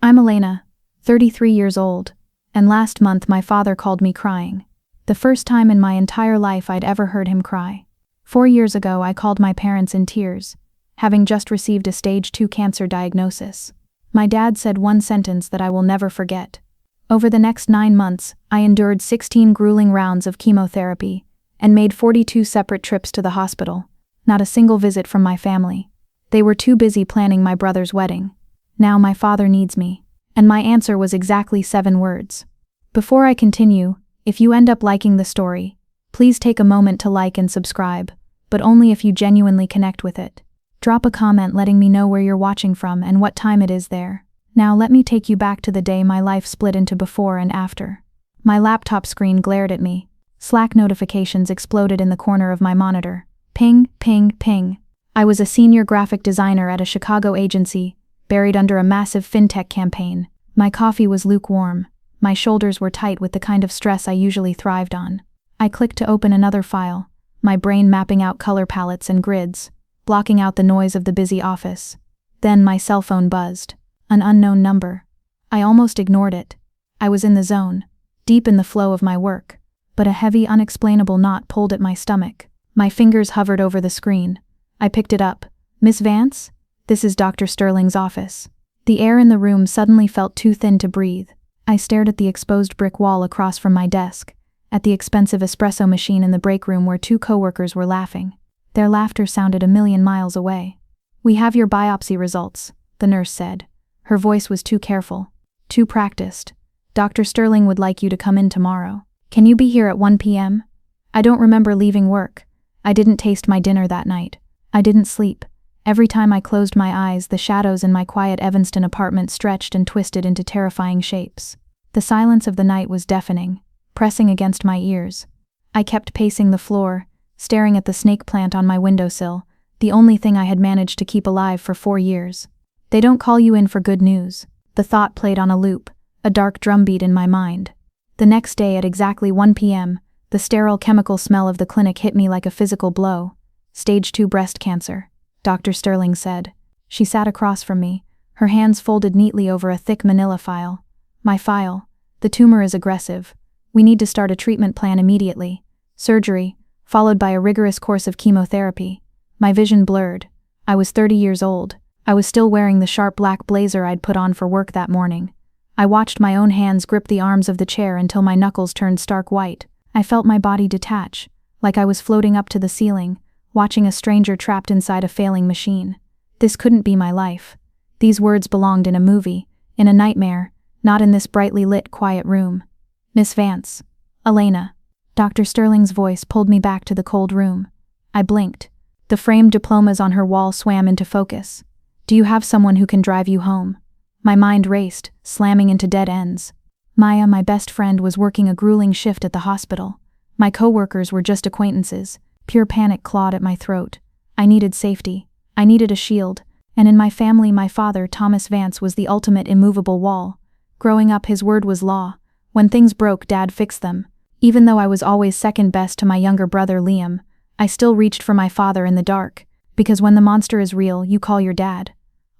I'm Elena, 33 years old, and last month my father called me crying. The first time in my entire life I'd ever heard him cry. 4 years ago I called my parents in tears, having just received a stage 2 cancer diagnosis. My dad said one sentence that I will never forget. Over the next 9 months, I endured 16 grueling rounds of chemotherapy and made 42 separate trips to the hospital, not a single visit from my family. They were too busy planning my brother's wedding. Now my father needs me. And my answer was exactly 7 words. Before I continue, if you end up liking the story, please take a moment to like and subscribe, but only if you genuinely connect with it. Drop a comment letting me know where you're watching from and what time it is there. Now let me take you back to the day my life split into before and after. My laptop screen glared at me. Slack notifications exploded in the corner of my monitor. Ping, ping, ping. I was a senior graphic designer at a Chicago agency, buried under a massive fintech campaign. My coffee was lukewarm. My shoulders were tight with the kind of stress I usually thrived on. I clicked to open another file, my brain mapping out color palettes and grids, blocking out the noise of the busy office. Then my cell phone buzzed. An unknown number. I almost ignored it. I was in the zone, deep in the flow of my work, but a heavy, unexplainable knot pulled at my stomach. My fingers hovered over the screen. I picked it up. "Miss Vance? This is Dr. Sterling's office." The air in the room suddenly felt too thin to breathe. I stared at the exposed brick wall across from my desk, at the expensive espresso machine in the break room where 2 coworkers were laughing. Their laughter sounded a million miles away. "We have your biopsy results," the nurse said. Her voice was too careful, too practiced. "Dr. Sterling would like you to come in tomorrow. Can you be here at 1 p.m.? I don't remember leaving work. I didn't taste my dinner that night. I didn't sleep. Every time I closed my eyes, the shadows in my quiet Evanston apartment stretched and twisted into terrifying shapes. The silence of the night was deafening, pressing against my ears. I kept pacing the floor, staring at the snake plant on my windowsill, the only thing I had managed to keep alive for 4 years. "They don't call you in for good news." The thought played on a loop, a dark drumbeat in my mind. The next day at exactly 1 p.m., the sterile chemical smell of the clinic hit me like a physical blow. "Stage 2 breast cancer," Dr. Sterling said. She sat across from me, her hands folded neatly over a thick manila file. "My file. The tumor is aggressive. We need to start a treatment plan immediately. Surgery, followed by a rigorous course of chemotherapy." My vision blurred. I was 30 years old. I was still wearing the sharp black blazer I'd put on for work that morning. I watched my own hands grip the arms of the chair until my knuckles turned stark white. I felt my body detach, like I was floating up to the ceiling, watching a stranger trapped inside a failing machine. This couldn't be my life. These words belonged in a movie, in a nightmare, not in this brightly lit, quiet room. "Miss Vance. Elena." Dr. Sterling's voice pulled me back to the cold room. I blinked. The framed diplomas on her wall swam into focus. "Do you have someone who can drive you home?" My mind raced, slamming into dead ends. Maya, my best friend, was working a grueling shift at the hospital. My coworkers were just acquaintances. Pure panic clawed at my throat. I needed safety. I needed a shield. And in my family, my father, Thomas Vance, was the ultimate immovable wall. Growing up, his word was law. When things broke, Dad fixed them. Even though I was always second best to my younger brother, Liam, I still reached for my father in the dark, because when the monster is real, you call your dad.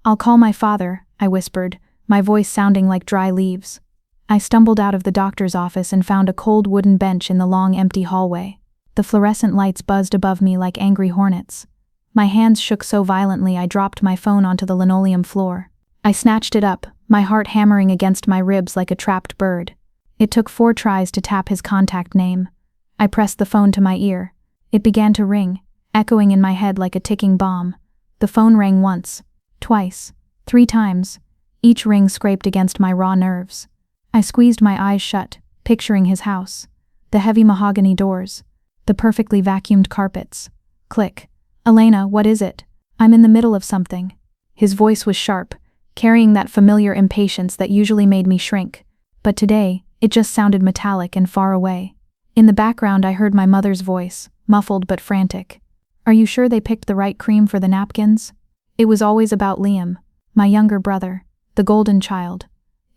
"I'll call my father," I whispered, my voice sounding like dry leaves. I stumbled out of the doctor's office and found a cold wooden bench in the long, empty hallway. The fluorescent lights buzzed above me like angry hornets. My hands shook so violently I dropped my phone onto the linoleum floor. I snatched it up, my heart hammering against my ribs like a trapped bird. It took 4 tries to tap his contact name. I pressed the phone to my ear. It began to ring, echoing in my head like a ticking bomb. The phone rang once, twice, 3 times. Each ring scraped against my raw nerves. I squeezed my eyes shut, picturing his house. The heavy mahogany doors. The perfectly vacuumed carpets. Click. "Elena, what is it? I'm in the middle of something." His voice was sharp, carrying that familiar impatience that usually made me shrink. But today, it just sounded metallic and far away. In the background I heard my mother's voice, muffled but frantic. "Are you sure they picked the right cream for the napkins?" It was always about Liam, my younger brother, the golden child.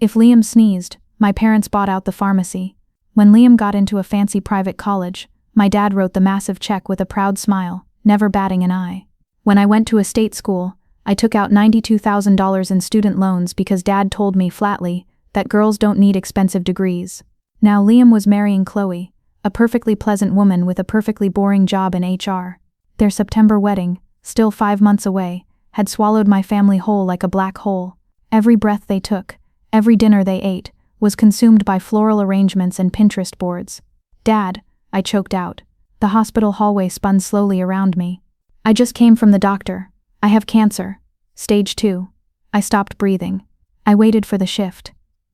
If Liam sneezed, my parents bought out the pharmacy. When Liam got into a fancy private college, my dad wrote the massive check with a proud smile, never batting an eye. When I went to a state school, I took out $92,000 in student loans because Dad told me flatly that girls don't need expensive degrees. Now Liam was marrying Chloe, a perfectly pleasant woman with a perfectly boring job in HR. Their September wedding, still 5 months away, had swallowed my family whole like a black hole. Every breath they took, every dinner they ate, was consumed by floral arrangements and Pinterest boards. "Dad," I choked out. The hospital hallway spun slowly around me. "I just came from the doctor. I have cancer. Stage 2. I stopped breathing. I waited for the shift.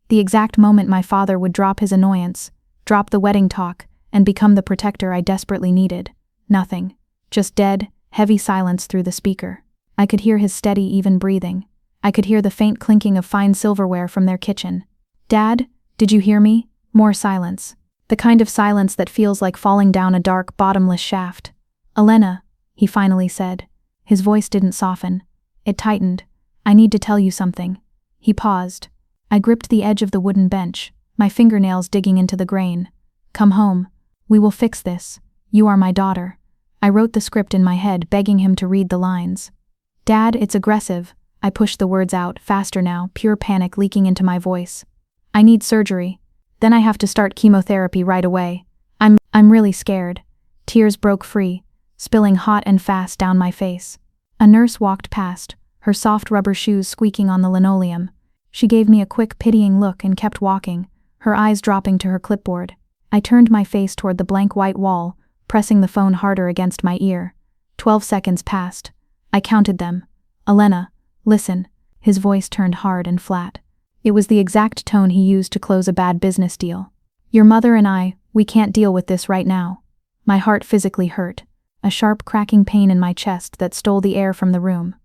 The exact moment my father would drop his annoyance, drop the wedding talk, and become the protector I desperately needed. Nothing. Just dead, heavy silence through the speaker. I could hear his steady, even breathing. I could hear the faint clinking of fine silverware from their kitchen. "Dad, did you hear me?" More silence. The kind of silence that feels like falling down a dark, bottomless shaft. "Elena," he finally said. His voice didn't soften. It tightened. "I need to tell you something." He paused. I gripped the edge of the wooden bench, my fingernails digging into the grain. "Come home. We will fix this. You are my daughter." I wrote the script in my head, begging him to read the lines. "Dad, it's aggressive." I pushed the words out, faster now, pure panic leaking into my voice. "I need surgery. Then I have to start chemotherapy right away. I'm really scared." Tears broke free, spilling hot and fast down my face. A nurse walked past, her soft rubber shoes squeaking on the linoleum. She gave me a quick, pitying look and kept walking, her eyes dropping to her clipboard. I turned my face toward the blank white wall, pressing the phone harder against my ear. 12 seconds passed. I counted them. "Elena, listen." His voice turned hard and flat. It was the exact tone he used to close a bad business deal. "Your mother and we can't deal with this right now." My heart physically hurt, a sharp cracking pain in my chest that stole the air from the room.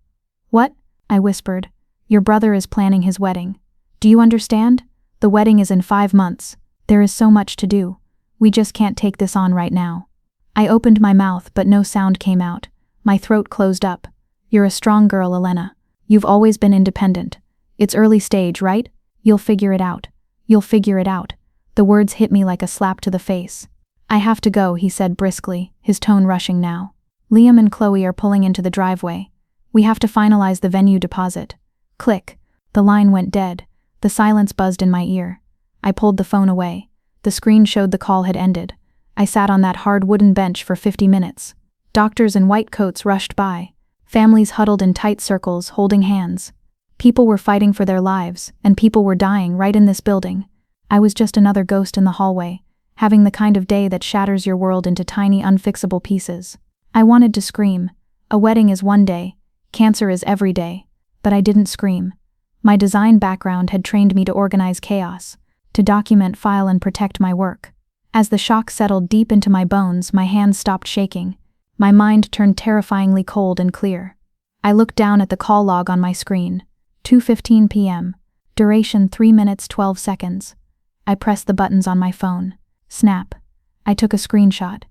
"What?" I whispered. "Your brother is planning his wedding. Do you understand? The wedding is in 5 months. There is so much to do. We just can't take this on right now." I opened my mouth, but no sound came out. My throat closed up. "You're a strong girl, Elena. You've always been independent. It's early stage, right? You'll figure it out. You'll figure it out." The words hit me like a slap to the face. "I have to go," he said briskly, his tone rushing now. "Liam and Chloe are pulling into the driveway. We have to finalize the venue deposit." Click. The line went dead. The silence buzzed in my ear. I pulled the phone away. The screen showed the call had ended. I sat on that hard wooden bench for 50 minutes. Doctors in white coats rushed by. Families huddled in tight circles, holding hands. People were fighting for their lives, and people were dying right in this building. I was just another ghost in the hallway, having the kind of day that shatters your world into tiny, unfixable pieces. I wanted to scream. A wedding is one day, cancer is every day. But I didn't scream. My design background had trained me to organize chaos, to document, file, and protect my work. As the shock settled deep into my bones, my hands stopped shaking. My mind turned terrifyingly cold and clear. I looked down at the call log on my screen. 2:15 p.m. Duration 3 minutes 12 seconds. I pressed the buttons on my phone. Snap. I took a screenshot.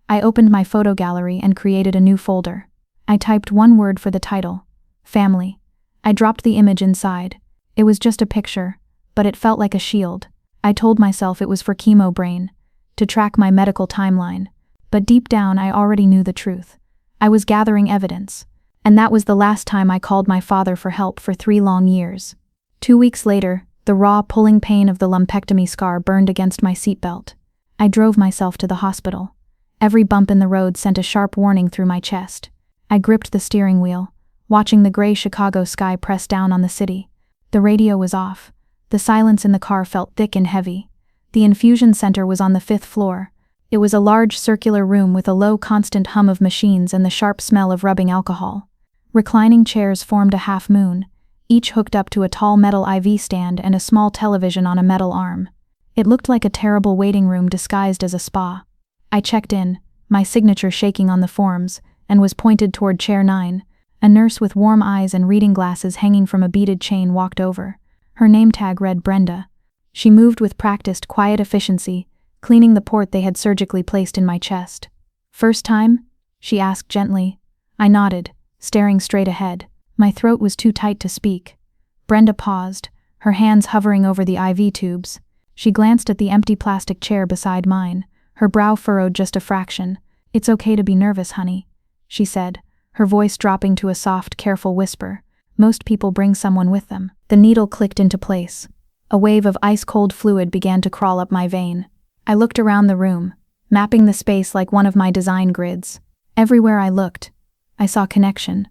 I opened my photo gallery and created a new folder. I typed one word for the title. Family. I dropped the image inside. It was just a picture, but it felt like a shield. I told myself it was for chemo brain, to track my medical timeline. But deep down I already knew the truth. I was gathering evidence. And that was the last time I called my father for help for 3 long years. 2 weeks later, the raw, pulling pain of the lumpectomy scar burned against my seatbelt. I drove myself to the hospital. Every bump in the road sent a sharp warning through my chest. I gripped the steering wheel, watching the gray Chicago sky press down on the city. The radio was off. The silence in the car felt thick and heavy. The infusion center was on the 5th floor. It was a large circular room with a low, constant hum of machines and the sharp smell of rubbing alcohol. Reclining chairs formed a half moon, each hooked up to a tall metal IV stand and a small television on a metal arm. It looked like a terrible waiting room disguised as a spa. I checked in, my signature shaking on the forms, and was pointed toward chair 9. A nurse with warm eyes and reading glasses hanging from a beaded chain walked over. Her name tag read Brenda. She moved with practiced, quiet efficiency, cleaning the port they had surgically placed in my chest. "First time?" she asked gently. I nodded, staring straight ahead. My throat was too tight to speak. Brenda paused, her hands hovering over the IV tubes. She glanced at the empty plastic chair beside mine, her brow furrowed just a fraction. "It's okay to be nervous, honey," she said, her voice dropping to a soft, careful whisper. Most people bring someone with them. The needle clicked into place. A wave of ice-cold fluid began to crawl up my vein. I looked around the room, mapping the space like one of my design grids. Everywhere I looked, I saw connection.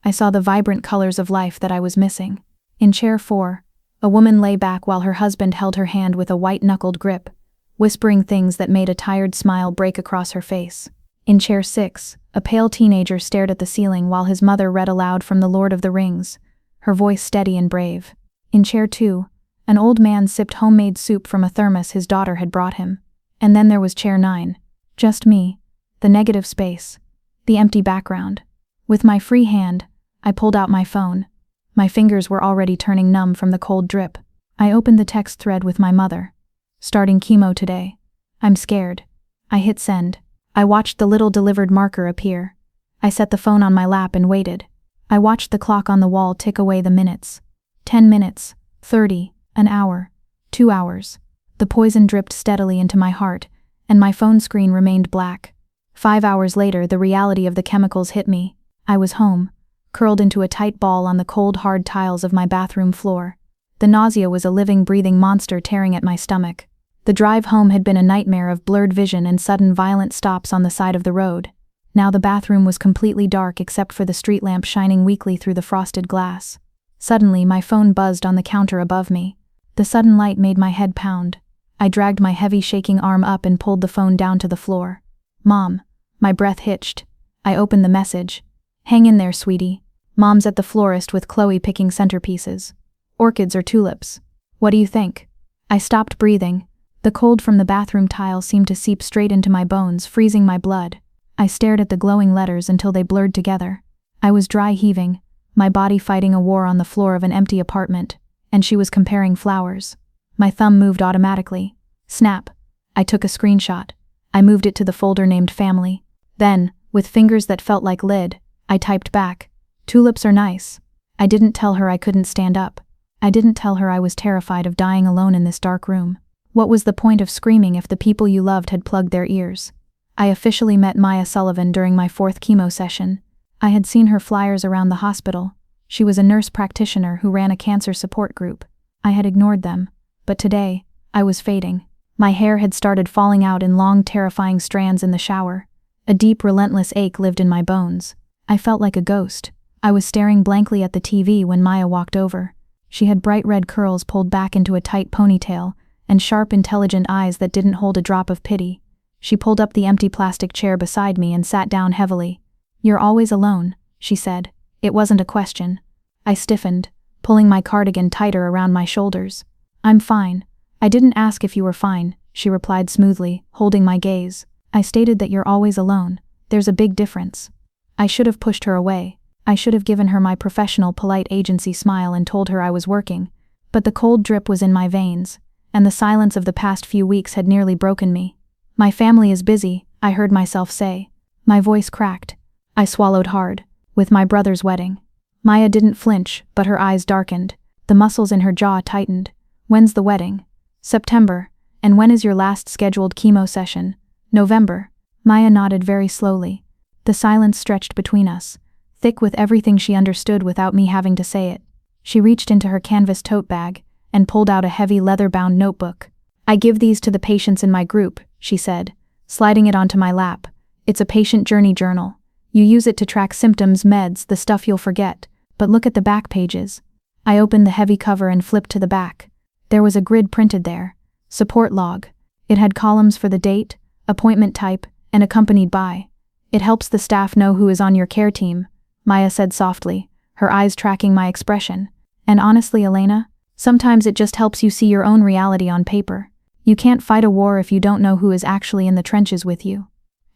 I saw the vibrant colors of life that I was missing. In chair 4, a woman lay back while her husband held her hand with a white-knuckled grip, whispering things that made a tired smile break across her face. In chair 6, a pale teenager stared at the ceiling while his mother read aloud from The Lord of the Rings, her voice steady and brave. In chair 2, an old man sipped homemade soup from a thermos his daughter had brought him. And then there was chair 9. Just me, the negative space, the empty background. With my free hand, I pulled out my phone. My fingers were already turning numb from the cold drip. I opened the text thread with my mother. Starting chemo today. I'm scared. I hit send. I watched the little delivered marker appear. I set the phone on my lap and waited. I watched the clock on the wall tick away the minutes. 10 minutes, 30, an hour, 2 hours. The poison dripped steadily into my heart, and my phone screen remained black. 5 hours later, the reality of the chemicals hit me. I was home, curled into a tight ball on the cold, hard tiles of my bathroom floor. The nausea was a living, breathing monster tearing at my stomach. The drive home had been a nightmare of blurred vision and sudden violent stops on the side of the road. Now the bathroom was completely dark except for the street lamp shining weakly through the frosted glass. Suddenly, my phone buzzed on the counter above me. The sudden light made my head pound. I dragged my heavy, shaking arm up and pulled the phone down to the floor. Mom. My breath hitched. I opened the message. Hang in there, sweetie. Mom's at the florist with Chloe picking centerpieces. Orchids or tulips. What do you think? I stopped breathing. The cold from the bathroom tile seemed to seep straight into my bones, freezing my blood. I stared at the glowing letters until they blurred together. I was dry heaving, my body fighting a war on the floor of an empty apartment, and she was comparing flowers. My thumb moved automatically. Snap. I took a screenshot. I moved it to the folder named Family. Then, with fingers that felt like lid, I typed back. Tulips are nice. I didn't tell her I couldn't stand up. I didn't tell her I was terrified of dying alone in this dark room. What was the point of screaming if the people you loved had plugged their ears? I officially met Maya Sullivan during my 4th chemo session. I had seen her flyers around the hospital. She was a nurse practitioner who ran a cancer support group. I had ignored them, but today, I was fading. My hair had started falling out in long, terrifying strands in the shower. A deep, relentless ache lived in my bones. I felt like a ghost. I was staring blankly at the TV when Maya walked over. She had bright red curls pulled back into a tight ponytail, and sharp, intelligent eyes that didn't hold a drop of pity. She pulled up the empty plastic chair beside me and sat down heavily. You're always alone, she said. It wasn't a question. I stiffened, pulling my cardigan tighter around my shoulders. I'm fine. I didn't ask if you were fine, she replied smoothly, holding my gaze. I stated that you're always alone. There's a big difference. I should have pushed her away. I should have given her my professional, polite agency smile and told her I was working. But the cold drip was in my veins, and the silence of the past few weeks had nearly broken me. My family is busy, I heard myself say. My voice cracked. I swallowed hard. With my brother's wedding. Maya didn't flinch, but her eyes darkened. The muscles in her jaw tightened. When's the wedding? September. And when is your last scheduled chemo session? November. Maya nodded very slowly. The silence stretched between us, thick with everything she understood without me having to say it. She reached into her canvas tote bag and pulled out a heavy leather-bound notebook. I give these to the patients in my group, she said, sliding it onto my lap. It's a patient journey journal. You use it to track symptoms, meds, the stuff you'll forget. But look at the back pages. I opened the heavy cover and flipped to the back. There was a grid printed there. Support log. It had columns for the date, appointment type, and accompanied by. It helps the staff know who is on your care team, Maya said softly, her eyes tracking my expression. And honestly, Elena, sometimes it just helps you see your own reality on paper. You can't fight a war if you don't know who is actually in the trenches with you.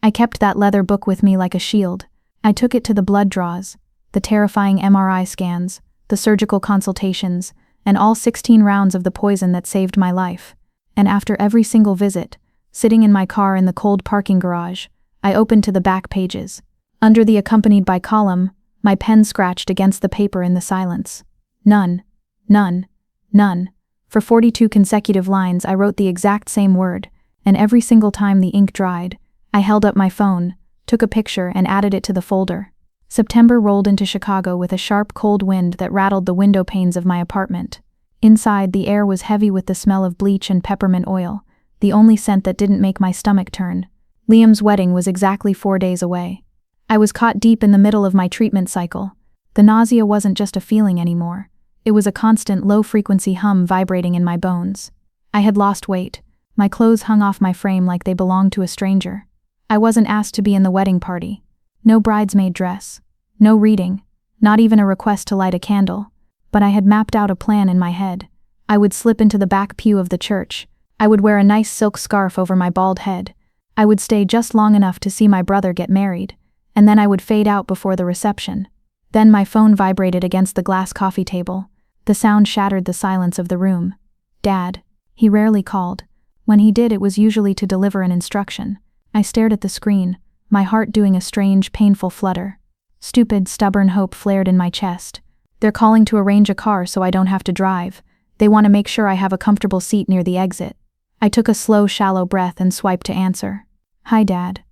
I kept that leather book with me like a shield. I took it to the blood draws, the terrifying MRI scans, the surgical consultations, and all 16 rounds of the poison that saved my life. And after every single visit, sitting in my car in the cold parking garage, I opened to the back pages. Under the accompanied by column, my pen scratched against the paper in the silence. None. None. None. For 42 consecutive lines I wrote the exact same word, and every single time the ink dried, I held up my phone, took a picture and added it to the folder. September rolled into Chicago with a sharp cold wind that rattled the window panes of my apartment. Inside, the air was heavy with the smell of bleach and peppermint oil, the only scent that didn't make my stomach turn. Liam's wedding was exactly 4 days away. I was caught deep in the middle of my treatment cycle. The nausea wasn't just a feeling anymore. It was a constant low-frequency hum vibrating in my bones. I had lost weight. My clothes hung off my frame like they belonged to a stranger. I wasn't asked to be in the wedding party. No bridesmaid dress. No reading. Not even a request to light a candle. But I had mapped out a plan in my head. I would slip into the back pew of the church. I would wear a nice silk scarf over my bald head. I would stay just long enough to see my brother get married, and then I would fade out before the reception. Then my phone vibrated against the glass coffee table. The sound shattered the silence of the room. Dad. He rarely called. When he did, it was usually to deliver an instruction. I stared at the screen, my heart doing a strange, painful flutter. Stupid, stubborn hope flared in my chest. They're calling to arrange a car so I don't have to drive. They want to make sure I have a comfortable seat near the exit. I took a slow, shallow breath and swiped to answer. Hi, Dad.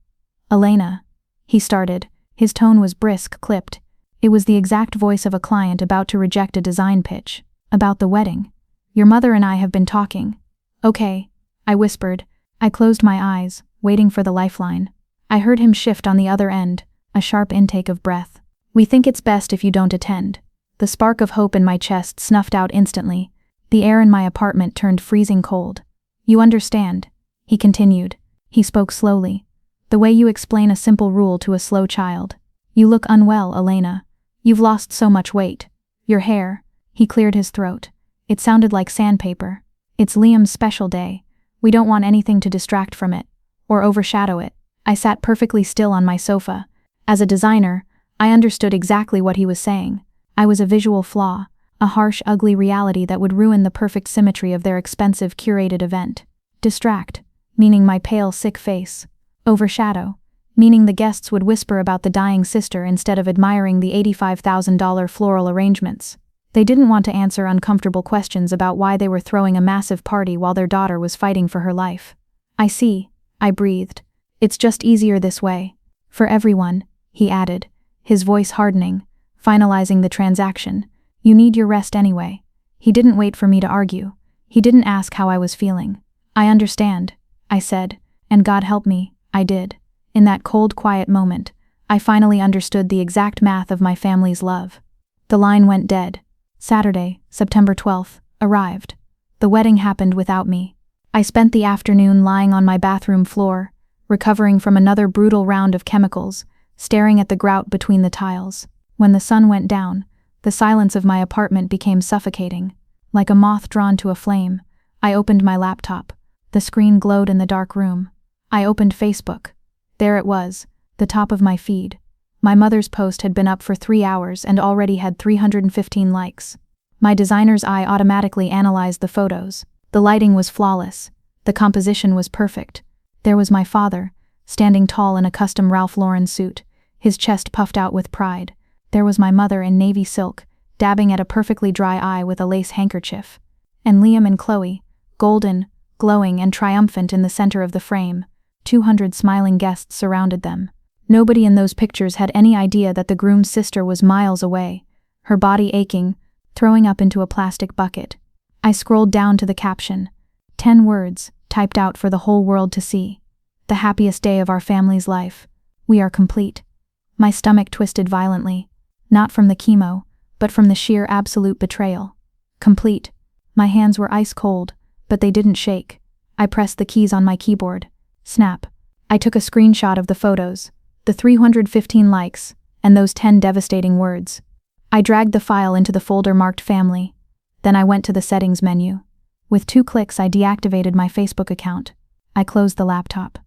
Elena. He started. His tone was brisk, clipped. It was the exact voice of a client about to reject a design pitch. About the wedding. Your mother and I have been talking. Okay, I whispered. I closed my eyes, waiting for the lifeline. I heard him shift on the other end, a sharp intake of breath. We think it's best if you don't attend. The spark of hope in my chest snuffed out instantly. The air in my apartment turned freezing cold. You understand, he continued. He spoke slowly. The way you explain a simple rule to a slow child. You look unwell, Elena. You've lost so much weight. Your hair. He cleared his throat. It sounded like sandpaper. It's Liam's special day. We don't want anything to distract from it, or overshadow it. I sat perfectly still on my sofa. As a designer, I understood exactly what he was saying. I was a visual flaw, a harsh, ugly reality that would ruin the perfect symmetry of their expensive, curated event. Distract, meaning my pale, sick face. Overshadow, meaning the guests would whisper about the dying sister instead of admiring the $85,000 floral arrangements. They didn't want to answer uncomfortable questions about why they were throwing a massive party while their daughter was fighting for her life. I see, I breathed. It's just easier this way. For everyone, he added, his voice hardening, finalizing the transaction. You need your rest anyway. He didn't wait for me to argue. He didn't ask how I was feeling. I understand, I said, and God help me, I did. In that cold, quiet moment, I finally understood the exact math of my family's love. The line went dead. Saturday, September 12th, arrived. The wedding happened without me. I spent the afternoon lying on my bathroom floor, recovering from another brutal round of chemicals, staring at the grout between the tiles. When the sun went down, the silence of my apartment became suffocating. Like a moth drawn to a flame, I opened my laptop. The screen glowed in the dark room. I opened Facebook. There it was, the top of my feed. My mother's post had been up for 3 hours and already had 315 likes. My designer's eye automatically analyzed the photos. The lighting was flawless. The composition was perfect. There was my father, standing tall in a custom Ralph Lauren suit, his chest puffed out with pride. There was my mother in navy silk, dabbing at a perfectly dry eye with a lace handkerchief. And Liam and Chloe, golden, glowing and triumphant in the center of the frame. 200 smiling guests surrounded them. Nobody in those pictures had any idea that the groom's sister was miles away, her body aching, throwing up into a plastic bucket. I scrolled down to the caption. 10 words, typed out for the whole world to see. The happiest day of our family's life. We are complete. My stomach twisted violently. Not from the chemo, but from the sheer absolute betrayal. Complete. My hands were ice cold, but they didn't shake. I pressed the keys on my keyboard. Snap. I took a screenshot of the photos, the 315 likes, and those 10 devastating words. I dragged the file into the folder marked Family. Then I went to the settings menu. With 2 clicks, I deactivated my Facebook account. I closed the laptop.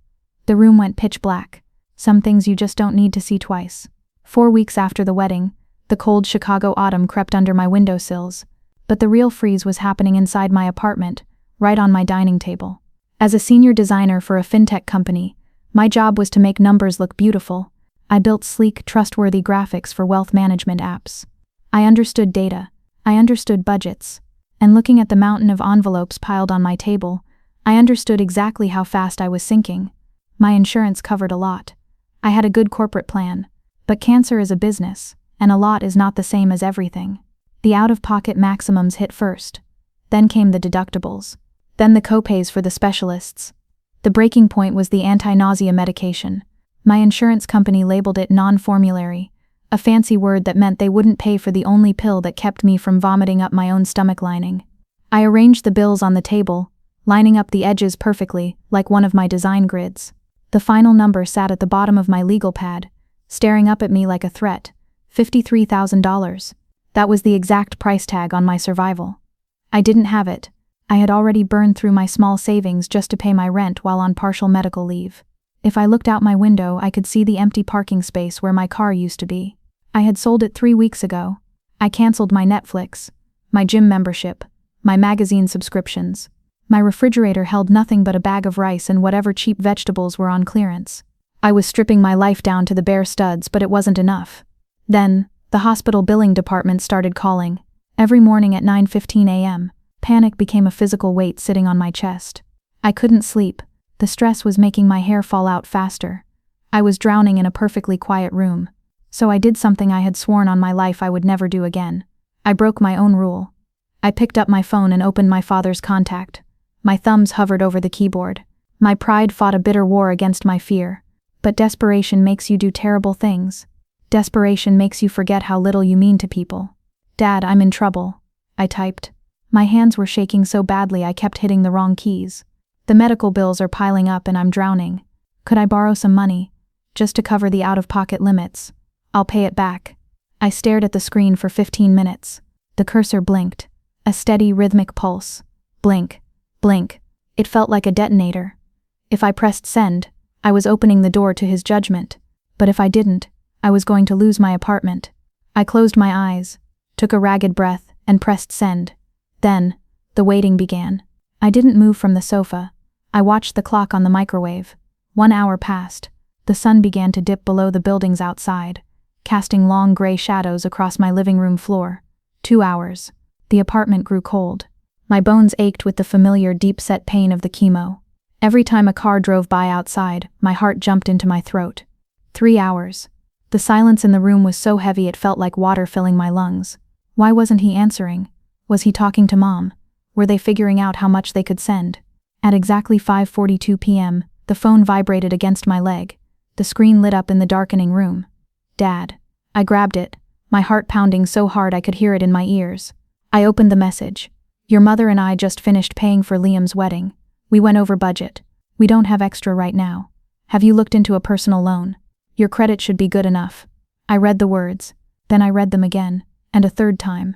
The room went pitch black. Some things you just don't need to see twice. 4 weeks after the wedding, the cold Chicago autumn crept under my windowsills. But the real freeze was happening inside my apartment, right on my dining table. As a senior designer for a fintech company, my job was to make numbers look beautiful. I built sleek, trustworthy graphics for wealth management apps. I understood data. I understood budgets. And looking at the mountain of envelopes piled on my table, I understood exactly how fast I was sinking. My insurance covered a lot. I had a good corporate plan, But cancer is a business, and a lot is not the same as everything. The out-of-pocket maximums hit first. Then came the deductibles. Then the copays for the specialists. The breaking point was the anti-nausea medication. My insurance company labeled it non-formulary, a fancy word that meant they wouldn't pay for the only pill that kept me from vomiting up my own stomach lining. I arranged the bills on the table, lining up the edges perfectly, like one of my design grids. The final number sat at the bottom of my legal pad, staring up at me like a threat. $53,000. That was the exact price tag on my survival. I didn't have it. I had already burned through my small savings just to pay my rent while on partial medical leave. If I looked out my window, I could see the empty parking space where my car used to be. I had sold it 3 weeks ago. I canceled my Netflix, my gym membership, my magazine subscriptions. My refrigerator held nothing but a bag of rice and whatever cheap vegetables were on clearance. I was stripping my life down to the bare studs, but it wasn't enough. Then, the hospital billing department started calling. Every morning at 9:15 a.m., panic became a physical weight sitting on my chest. I couldn't sleep. The stress was making my hair fall out faster. I was drowning in a perfectly quiet room. So I did something I had sworn on my life I would never do again. I broke my own rule. I picked up my phone and opened my father's contact. My thumbs hovered over the keyboard. My pride fought a bitter war against my fear. But desperation makes you do terrible things. Desperation makes you forget how little you mean to people. "Dad, I'm in trouble," I typed. My hands were shaking so badly I kept hitting the wrong keys. "The medical bills are piling up and I'm drowning. Could I borrow some money? Just to cover the out-of-pocket limits. I'll pay it back." I stared at the screen for 15 minutes. The cursor blinked. A steady, rhythmic pulse. Blink. Blink. It felt like a detonator. If I pressed send, I was opening the door to his judgment. But if I didn't, I was going to lose my apartment. I closed my eyes, took a ragged breath, and pressed send. Then, the waiting began. I didn't move from the sofa. I watched the clock on the microwave. 1 hour passed. The sun began to dip below the buildings outside, casting long gray shadows across my living room floor. 2 hours. The apartment grew cold. My bones ached with the familiar deep-set pain of the chemo. Every time a car drove by outside, my heart jumped into my throat. 3 hours. The silence in the room was so heavy it felt like water filling my lungs. Why wasn't he answering? Was he talking to Mom? Were they figuring out how much they could send? At exactly 5:42 p.m., the phone vibrated against my leg. The screen lit up in the darkening room. "Dad." I grabbed it, my heart pounding so hard I could hear it in my ears. I opened the message. "Your mother and I just finished paying for Liam's wedding. We went over budget. We don't have extra right now. Have you looked into a personal loan? Your credit should be good enough." I read the words. Then I read them again, and a third time.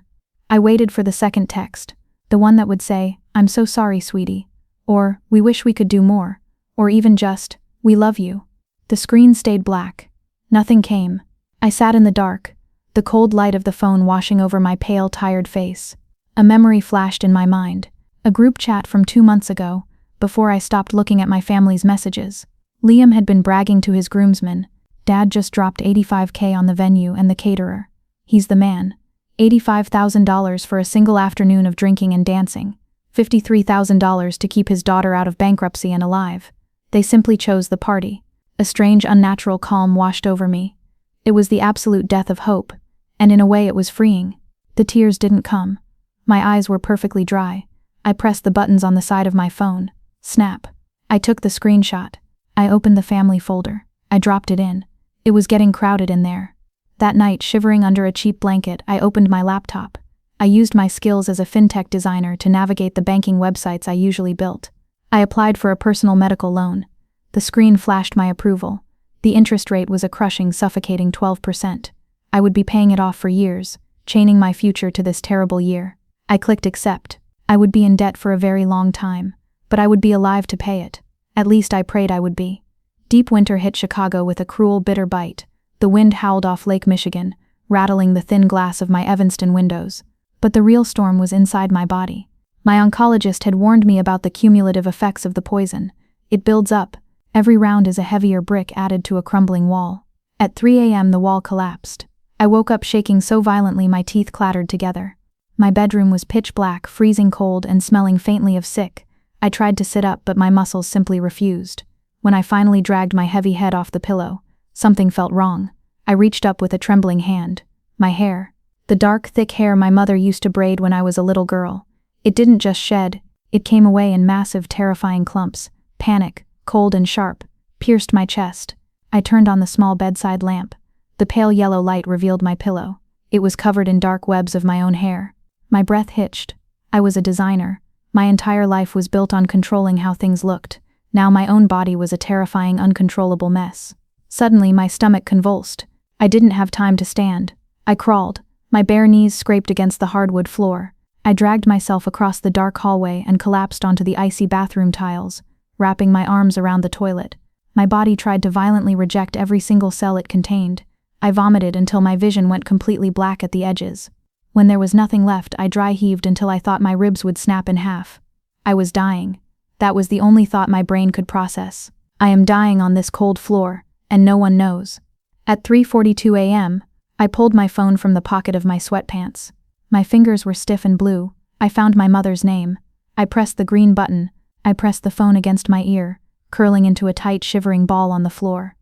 I waited for the second text, the one that would say, "I'm so sorry, sweetie," or "We wish we could do more," or even just, "We love you." The screen stayed black. Nothing came. I sat in the dark, the cold light of the phone washing over my pale, tired face. A memory flashed in my mind, a group chat from 2 months ago, before I stopped looking at my family's messages. Liam had been bragging to his groomsmen. "Dad just dropped $85K on the venue and the caterer. He's the man. $85,000 for a single afternoon of drinking and dancing. $53,000 to keep his daughter out of bankruptcy and alive." They simply chose the party. A strange, unnatural calm washed over me. It was the absolute death of hope, and in a way it was freeing. The tears didn't come. My eyes were perfectly dry. I pressed the buttons on the side of my phone. Snap. I took the screenshot. I opened the family folder. I dropped it in. It was getting crowded in there. That night, shivering under a cheap blanket, I opened my laptop. I used my skills as a fintech designer to navigate the banking websites I usually built. I applied for a personal medical loan. The screen flashed my approval. The interest rate was a crushing, suffocating 12%. I would be paying it off for years, chaining my future to this terrible year. I clicked accept. I would be in debt for a very long time, but I would be alive to pay it. At least I prayed I would be. Deep winter hit Chicago with a cruel, bitter bite. The wind howled off Lake Michigan, rattling the thin glass of my Evanston windows. But the real storm was inside my body. My oncologist had warned me about the cumulative effects of the poison. It builds up. Every round is a heavier brick added to a crumbling wall. At 3 a.m. the wall collapsed. I woke up shaking so violently my teeth clattered together. My bedroom was pitch black, freezing cold, and smelling faintly of sick. I tried to sit up, but my muscles simply refused. When I finally dragged my heavy head off the pillow, something felt wrong. I reached up with a trembling hand. My hair. The dark, thick hair my mother used to braid when I was a little girl. It didn't just shed, it came away in massive, terrifying clumps. Panic, cold and sharp, pierced my chest. I turned on the small bedside lamp. The pale yellow light revealed my pillow. It was covered in dark webs of my own hair. My breath hitched. I was a designer. My entire life was built on controlling how things looked. Now my own body was a terrifying, uncontrollable mess. Suddenly my stomach convulsed. I didn't have time to stand. I crawled. My bare knees scraped against the hardwood floor. I dragged myself across the dark hallway and collapsed onto the icy bathroom tiles, wrapping my arms around the toilet. My body tried to violently reject every single cell it contained. I vomited until my vision went completely black at the edges. When there was nothing left, I dry heaved until I thought my ribs would snap in half. I was dying. That was the only thought my brain could process. I am dying on this cold floor, and no one knows. At 3:42 a.m., I pulled my phone from the pocket of my sweatpants. My fingers were stiff and blue. I found my mother's name. I pressed the green button. I pressed the phone against my ear, curling into a tight, shivering ball on the floor.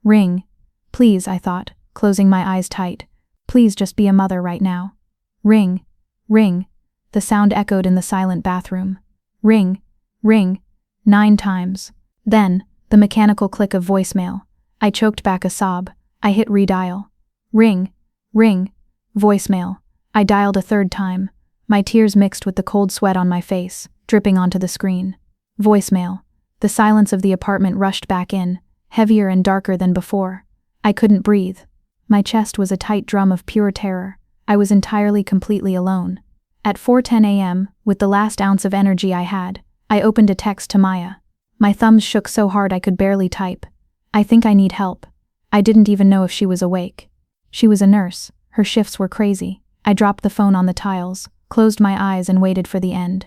Ring. Please, I thought, closing my eyes tight. Please just be a mother right now. Ring. Ring. The sound echoed in the silent bathroom. Ring. Ring. 9 times. Then, the mechanical click of voicemail. I choked back a sob. I hit redial. Ring. Ring. Voicemail. I dialed a 3rd time. My tears mixed with the cold sweat on my face, dripping onto the screen. Voicemail. The silence of the apartment rushed back in, heavier and darker than before. I couldn't breathe. My chest was a tight drum of pure terror. I was entirely, completely alone. At 4:10 a.m., with the last ounce of energy I had, I opened a text to Maya. My thumbs shook so hard I could barely type. I think I need help. I didn't even know if she was awake. She was a nurse. Her shifts were crazy. I dropped the phone on the tiles, closed my eyes and waited for the end.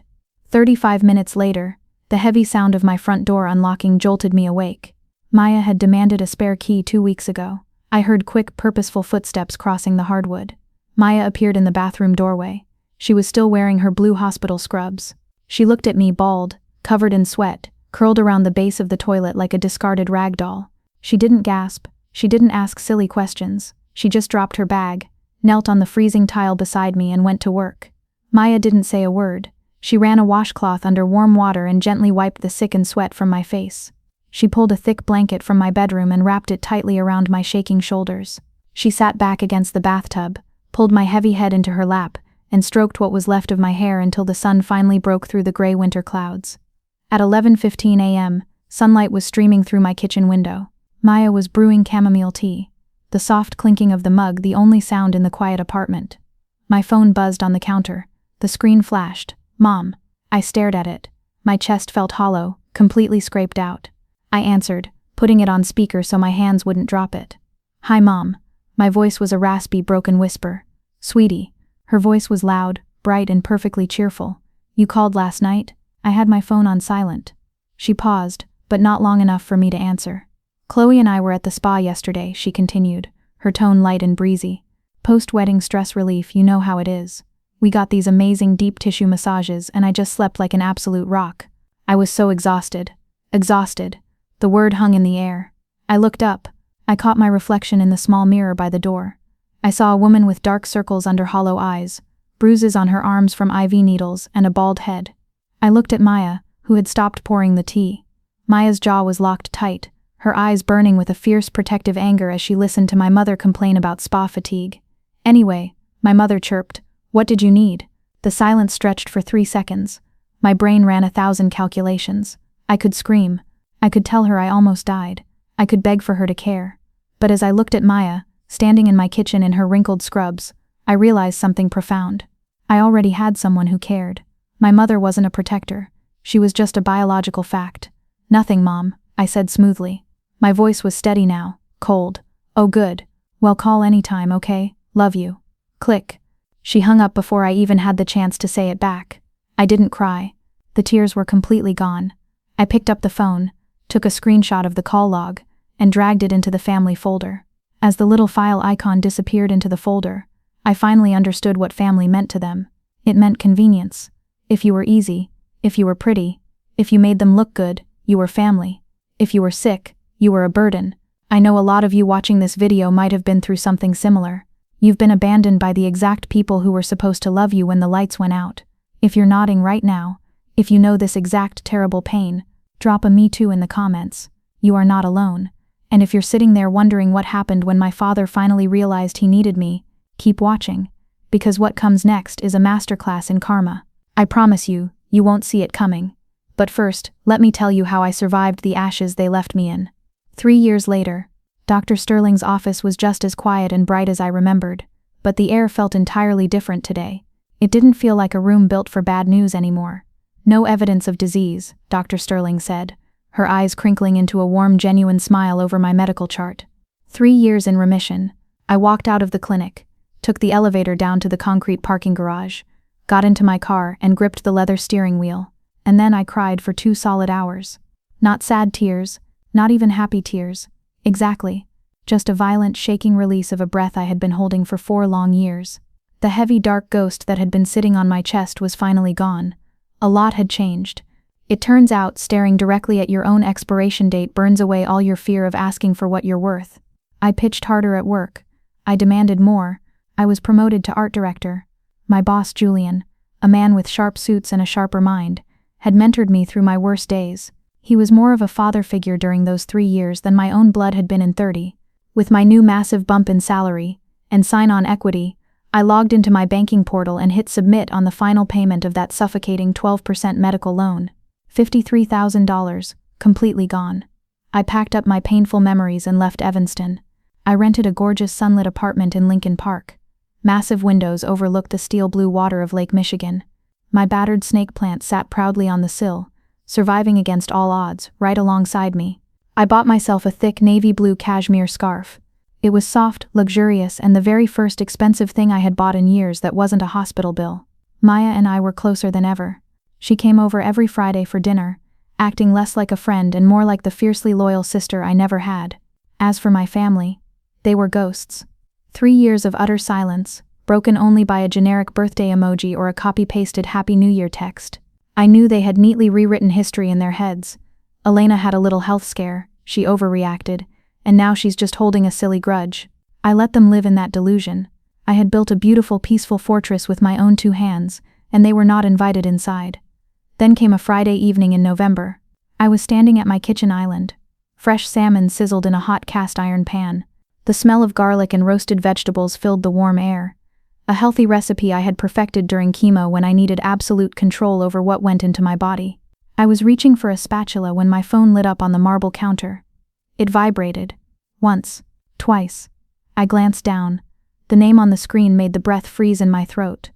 35 minutes later, the heavy sound of my front door unlocking jolted me awake. Maya had demanded a spare key 2 weeks ago. I heard quick, purposeful footsteps crossing the hardwood. Maya appeared in the bathroom doorway. She was still wearing her blue hospital scrubs. She looked at me, bald, covered in sweat, curled around the base of the toilet like a discarded rag doll. She didn't gasp. She didn't ask silly questions. She just dropped her bag, knelt on the freezing tile beside me and went to work. Maya didn't say a word. She ran a washcloth under warm water and gently wiped the sickened sweat from my face. She pulled a thick blanket from my bedroom and wrapped it tightly around my shaking shoulders. She sat back against the bathtub, pulled my heavy head into her lap, and stroked what was left of my hair until the sun finally broke through the gray winter clouds. At 11:15 a.m., sunlight was streaming through my kitchen window. Maya was brewing chamomile tea, the soft clinking of the mug the only sound in the quiet apartment. My phone buzzed on the counter. The screen flashed. Mom. I stared at it. My chest felt hollow, completely scraped out. I answered, putting it on speaker so my hands wouldn't drop it. Hi, Mom. My voice was a raspy, broken whisper. Sweetie. Her voice was loud, bright and perfectly cheerful. You called last night? I had my phone on silent. She paused, but not long enough for me to answer. Chloe and I were at the spa yesterday, she continued, her tone light and breezy. Post-wedding stress relief, you know how it is. We got these amazing deep tissue massages and I just slept like an absolute rock. I was so exhausted. Exhausted. The word hung in the air. I looked up. I caught my reflection in the small mirror by the door. I saw a woman with dark circles under hollow eyes, bruises on her arms from IV needles, and a bald head. I looked at Maya, who had stopped pouring the tea. Maya's jaw was locked tight, her eyes burning with a fierce protective anger as she listened to my mother complain about spa fatigue. Anyway, my mother chirped, what did you need? The silence stretched for 3 seconds. My brain ran 1,000 calculations. I could scream. I could tell her I almost died. I could beg for her to care. But as I looked at Maya, standing in my kitchen in her wrinkled scrubs, I realized something profound. I already had someone who cared. My mother wasn't a protector. She was just a biological fact. Nothing, Mom, I said smoothly. My voice was steady now, cold. Oh good. Well, call anytime, okay? Love you. Click. She hung up before I even had the chance to say it back. I didn't cry. The tears were completely gone. I picked up the phone, took a screenshot of the call log, and dragged it into the family folder. As the little file icon disappeared into the folder, I finally understood what family meant to them. It meant convenience. If you were easy, if you were pretty, if you made them look good, you were family. If you were sick, you were a burden. I know a lot of you watching this video might have been through something similar. You've been abandoned by the exact people who were supposed to love you when the lights went out. If you're nodding right now, if you know this exact terrible pain, drop a me too in the comments. You are not alone. And if you're sitting there wondering what happened when my father finally realized he needed me, keep watching, because what comes next is a masterclass in karma. I promise you, you won't see it coming. But first, let me tell you how I survived the ashes they left me in. 3 years later, Dr. Sterling's office was just as quiet and bright as I remembered, but the air felt entirely different today. It didn't feel like a room built for bad news anymore. No evidence of disease, Dr. Sterling said, her eyes crinkling into a warm, genuine smile over my medical chart. 3 years in remission. I walked out of the clinic, took the elevator down to the concrete parking garage, got into my car and gripped the leather steering wheel, and then I cried for 2 solid hours. Not sad tears, not even happy tears. Exactly. Just a violent, shaking release of a breath I had been holding for 4 long years. The heavy, dark ghost that had been sitting on my chest was finally gone. A lot had changed. It turns out staring directly at your own expiration date burns away all your fear of asking for what you're worth. I pitched harder at work. I demanded more. I was promoted to art director. My boss, Julian, a man with sharp suits and a sharper mind, had mentored me through my worst days. He was more of a father figure during those 3 years than my own blood had been in 30. With my new massive bump in salary and sign-on equity, I logged into my banking portal and hit submit on the final payment of that suffocating 12% medical loan. $53,000, completely gone. I packed up my painful memories and left Evanston. I rented a gorgeous sunlit apartment in Lincoln Park. Massive windows overlooked the steel blue water of Lake Michigan. My battered snake plant sat proudly on the sill, surviving against all odds, right alongside me. I bought myself a thick navy blue cashmere scarf. It was soft, luxurious, and the very first expensive thing I had bought in years that wasn't a hospital bill. Maya and I were closer than ever. She came over every Friday for dinner, acting less like a friend and more like the fiercely loyal sister I never had. As for my family, they were ghosts. 3 years of utter silence, broken only by a generic birthday emoji or a copy-pasted Happy New Year text. I knew they had neatly rewritten history in their heads. Elena had a little health scare, she overreacted, and now she's just holding a silly grudge. I let them live in that delusion. I had built a beautiful, peaceful fortress with my own 2 hands, and they were not invited inside. Then came a Friday evening in November. I was standing at my kitchen island. Fresh salmon sizzled in a hot cast iron pan. The smell of garlic and roasted vegetables filled the warm air. A healthy recipe I had perfected during chemo when I needed absolute control over what went into my body. I was reaching for a spatula when my phone lit up on the marble counter. It vibrated. Once. Twice. I glanced down. The name on the screen made the breath freeze in my throat.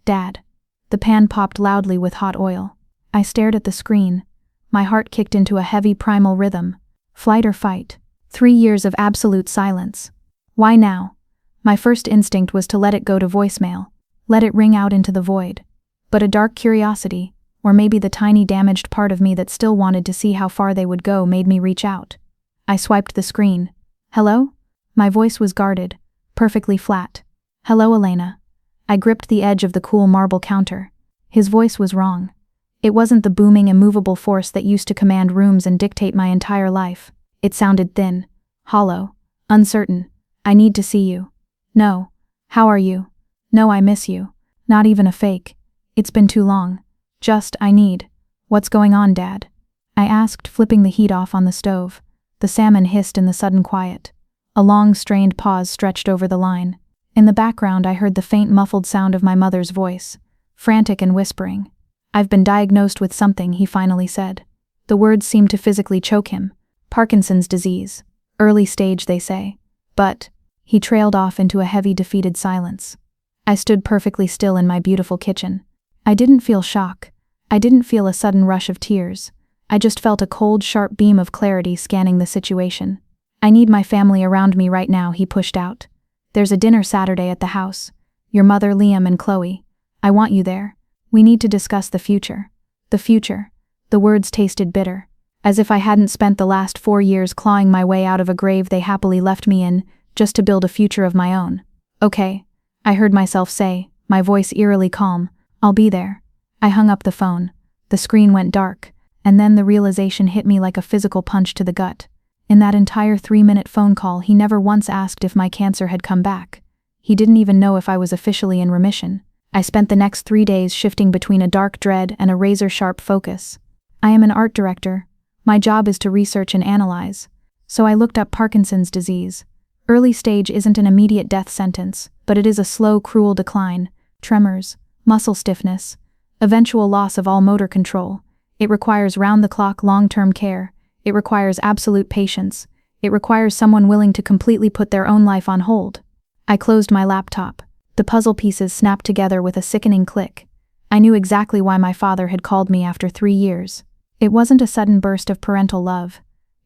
Dad. The pan popped loudly with hot oil. I stared at the screen. My heart kicked into a heavy primal rhythm. Flight or fight. 3 years of absolute silence. Why now? My first instinct was to let it go to voicemail. Let it ring out into the void. But a dark curiosity, or maybe the tiny damaged part of me that still wanted to see how far they would go, made me reach out. I swiped the screen. Hello? My voice was guarded, perfectly flat. Hello, Elena. I gripped the edge of the cool marble counter. His voice was wrong. It wasn't the booming, immovable force that used to command rooms and dictate my entire life. It sounded thin, hollow, uncertain. I need to see you. No. How are you? No, I miss you. Not even a fake. It's been too long. Just, I need. What's going on, Dad? I asked, flipping the heat off on the stove. The salmon hissed in the sudden quiet. A long, strained pause stretched over the line. In the background, I heard the faint, muffled sound of my mother's voice, frantic and whispering. I've been diagnosed with something, he finally said. The words seemed to physically choke him. Parkinson's disease. Early stage, they say. But, he trailed off into a heavy, defeated silence. I stood perfectly still in my beautiful kitchen. I didn't feel shock. I didn't feel a sudden rush of tears. I just felt a cold, sharp beam of clarity scanning the situation. I need my family around me right now, he pushed out. There's a dinner Saturday at the house. Your mother, Liam, and Chloe. I want you there. We need to discuss the future. The future. The words tasted bitter. As if I hadn't spent the last 4 years clawing my way out of a grave they happily left me in, just to build a future of my own. Okay. I heard myself say, my voice eerily calm. I'll be there. I hung up the phone. The screen went dark, and then the realization hit me like a physical punch to the gut. In that entire 3-minute phone call, he never once asked if my cancer had come back. He didn't even know if I was officially in remission. I spent the next 3 days shifting between a dark dread and a razor-sharp focus. I am an art director. My job is to research and analyze. So I looked up Parkinson's disease. Early stage isn't an immediate death sentence, but it is a slow, cruel decline, tremors, muscle stiffness, eventual loss of all motor control. It requires round-the-clock long-term care. It requires absolute patience. It requires someone willing to completely put their own life on hold. I closed my laptop. The puzzle pieces snapped together with a sickening click. I knew exactly why my father had called me after 3 years. It wasn't a sudden burst of parental love.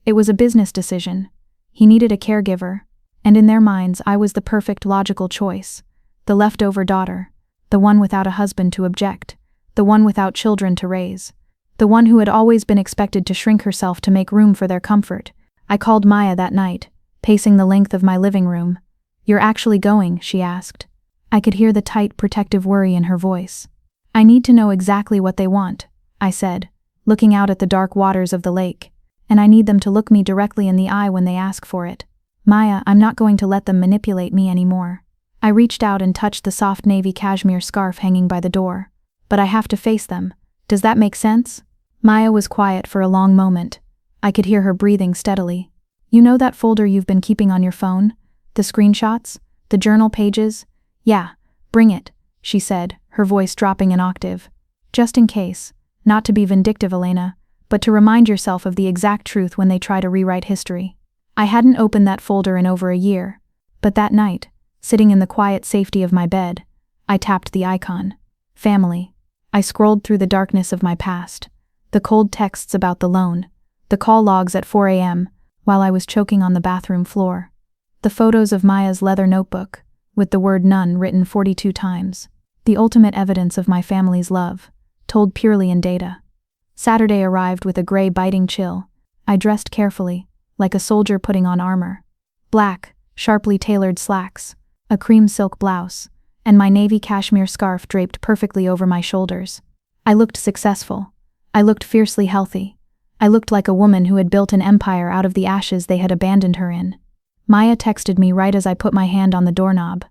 It was a business decision. He needed a caregiver, and in their minds I was the perfect logical choice. The leftover daughter. The one without a husband to object. The one without children to raise. The one who had always been expected to shrink herself to make room for their comfort. I called Maya that night, pacing the length of my living room. "You're actually going?" she asked. I could hear the tight, protective worry in her voice. "I need to know exactly what they want," I said, looking out at the dark waters of the lake. "And I need them to look me directly in the eye when they ask for it. Maya, I'm not going to let them manipulate me anymore." I reached out and touched the soft navy cashmere scarf hanging by the door. "But I have to face them. Does that make sense?" Maya was quiet for a long moment. I could hear her breathing steadily. "You know that folder you've been keeping on your phone? The screenshots? The journal pages? Yeah, bring it," she said, her voice dropping an octave. "Just in case. Not to be vindictive, Elena, but to remind yourself of the exact truth when they try to rewrite history." I hadn't opened that folder in over a year, but that night, sitting in the quiet safety of my bed, I tapped the icon. Family. I scrolled through the darkness of my past. The cold texts about the loan. The call logs at 4 a.m., while I was choking on the bathroom floor. The photos of Maya's leather notebook, with the word none written 42 times. The ultimate evidence of my family's love, told purely in data. Saturday arrived with a gray biting chill. I dressed carefully, like a soldier putting on armor. Black, sharply tailored slacks, a cream silk blouse, and my navy cashmere scarf draped perfectly over my shoulders. I looked successful. I looked fiercely healthy. I looked like a woman who had built an empire out of the ashes they had abandoned her in. Maya texted me right as I put my hand on the doorknob.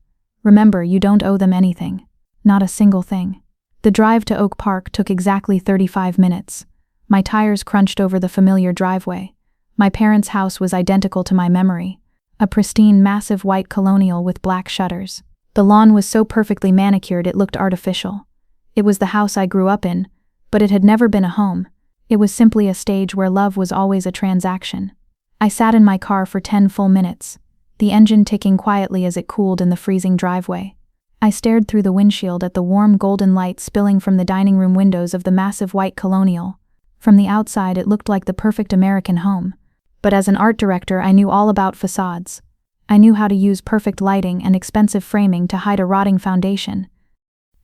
"Remember, you don't owe them anything. Not a single thing." The drive to Oak Park took exactly 35 minutes. My tires crunched over the familiar driveway. My parents' house was identical to my memory. A pristine, massive white colonial with black shutters. The lawn was so perfectly manicured it looked artificial. It was the house I grew up in, but it had never been a home. It was simply a stage where love was always a transaction. I sat in my car for 10 full minutes, the engine ticking quietly as it cooled in the freezing driveway. I stared through the windshield at the warm golden light spilling from the dining room windows of the massive white colonial. From the outside it looked like the perfect American home. But as an art director I knew all about facades. I knew how to use perfect lighting and expensive framing to hide a rotting foundation.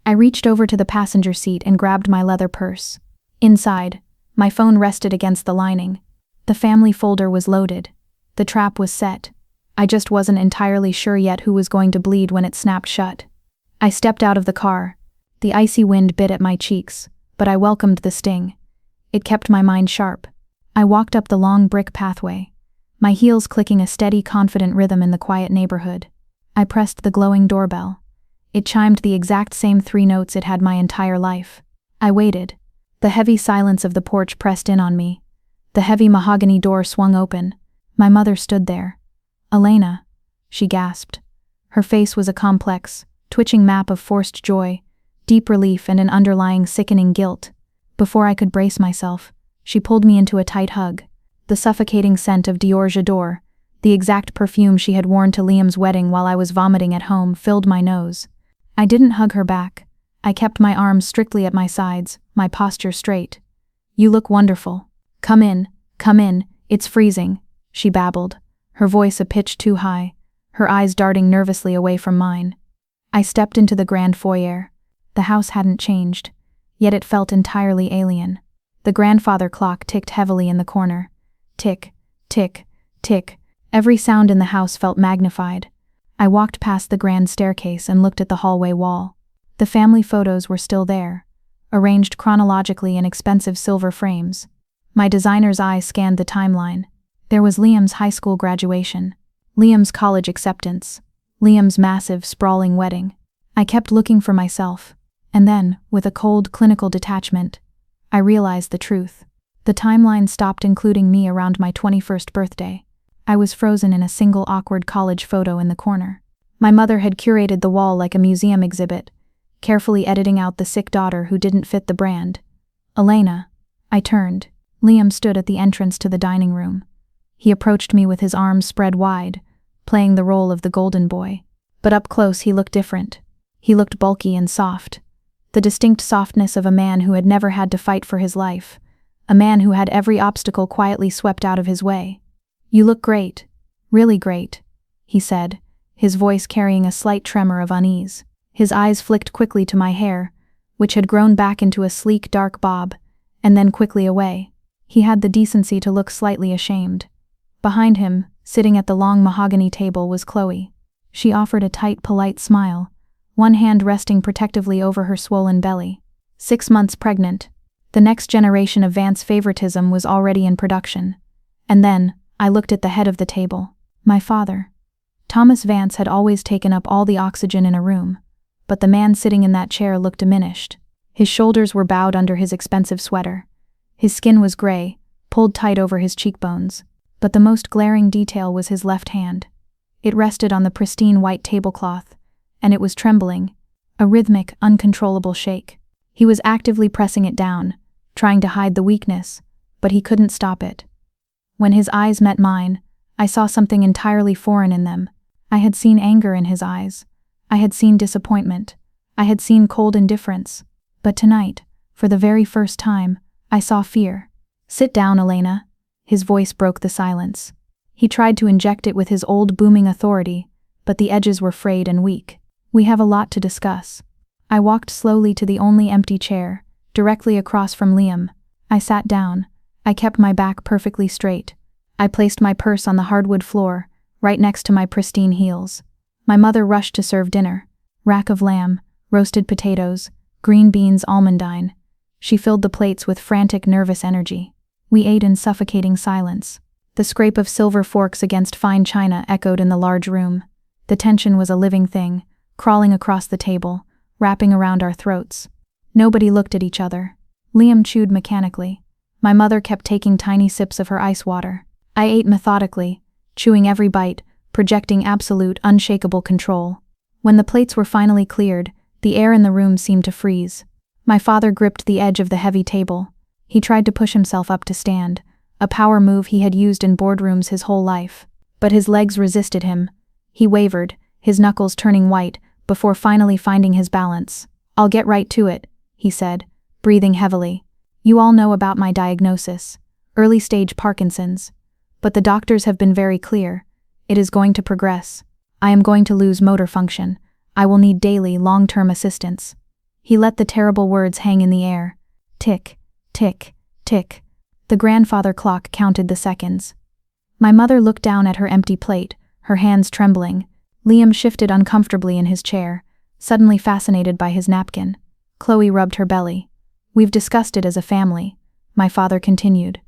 I reached over to the passenger seat and grabbed my leather purse. Inside, my phone rested against the lining. The family folder was loaded. The trap was set. I just wasn't entirely sure yet who was going to bleed when it snapped shut. I stepped out of the car. The icy wind bit at my cheeks, but I welcomed the sting. It kept my mind sharp. I walked up the long brick pathway, my heels clicking a steady, confident rhythm in the quiet neighborhood. I pressed the glowing doorbell. It chimed the exact same 3 notes it had my entire life. I waited. The heavy silence of the porch pressed in on me. The heavy mahogany door swung open. My mother stood there. "Elena," she gasped. Her face was a complex, twitching map of forced joy, deep relief and an underlying sickening guilt. Before I could brace myself, she pulled me into a tight hug. The suffocating scent of Dior J'adore, the exact perfume she had worn to Liam's wedding while I was vomiting at home, filled my nose. I didn't hug her back. I kept my arms strictly at my sides, my posture straight. "You look wonderful. Come in, it's freezing," she babbled, her voice a pitch too high, her eyes darting nervously away from mine. I stepped into the grand foyer. The house hadn't changed, yet it felt entirely alien. The grandfather clock ticked heavily in the corner. Tick, tick, tick. Every sound in the house felt magnified. I walked past the grand staircase and looked at the hallway wall. The family photos were still there, arranged chronologically in expensive silver frames. My designer's eye scanned the timeline. There was Liam's high school graduation, Liam's college acceptance, Liam's massive, sprawling wedding. I kept looking for myself, and then, with a cold, clinical detachment, I realized the truth. The timeline stopped including me around my 21st birthday. I was frozen in a single awkward college photo in the corner. My mother had curated the wall like a museum exhibit, carefully editing out the sick daughter who didn't fit the brand. Elena. I turned. Liam stood at the entrance to the dining room. He approached me with his arms spread wide, playing the role of the golden boy. But up close he looked different. He looked bulky and soft. The distinct softness of a man who had never had to fight for his life. A man who had every obstacle quietly swept out of his way. "You look great. Really great," he said, his voice carrying a slight tremor of unease. His eyes flicked quickly to my hair, which had grown back into a sleek dark bob, and then quickly away. He had the decency to look slightly ashamed. Behind him, sitting at the long mahogany table, was Chloe. She offered a tight, polite smile, one hand resting protectively over her swollen belly. 6 months pregnant. The next generation of Vance favoritism was already in production. And then, I looked at the head of the table. My father. Thomas Vance had always taken up all the oxygen in a room, but the man sitting in that chair looked diminished. His shoulders were bowed under his expensive sweater. His skin was gray, pulled tight over his cheekbones, but the most glaring detail was his left hand. It rested on the pristine white tablecloth, and it was trembling, a rhythmic, uncontrollable shake. He was actively pressing it down, trying to hide the weakness, but he couldn't stop it. When his eyes met mine, I saw something entirely foreign in them. I had seen anger in his eyes. I had seen disappointment. I had seen cold indifference. But tonight, for the very first time, I saw fear. "Sit down, Elena." His voice broke the silence. He tried to inject it with his old booming authority, but the edges were frayed and weak. "We have a lot to discuss." I walked slowly to the only empty chair, directly across from Liam. I sat down. I kept my back perfectly straight. I placed my purse on the hardwood floor, right next to my pristine heels. My mother rushed to serve dinner. Rack of lamb, roasted potatoes, green beans almondine. She filled the plates with frantic, nervous energy. We ate in suffocating silence. The scrape of silver forks against fine china echoed in the large room. The tension was a living thing, crawling across the table, wrapping around our throats. Nobody looked at each other. Liam chewed mechanically. My mother kept taking tiny sips of her ice water. I ate methodically, chewing every bite, projecting absolute, unshakable control. When the plates were finally cleared, the air in the room seemed to freeze. My father gripped the edge of the heavy table. He tried to push himself up to stand, a power move he had used in boardrooms his whole life. But his legs resisted him. He wavered, his knuckles turning white, before finally finding his balance. "I'll get right to it," he said, breathing heavily. "You all know about my diagnosis. Early-stage Parkinson's. But the doctors have been very clear. It is going to progress. I am going to lose motor function. I will need daily, long-term assistance." He let the terrible words hang in the air. Tick, tick, tick. The grandfather clock counted the seconds. My mother looked down at her empty plate, her hands trembling. Liam shifted uncomfortably in his chair, suddenly fascinated by his napkin. Chloe rubbed her belly. "We've discussed it as a family," my father continued.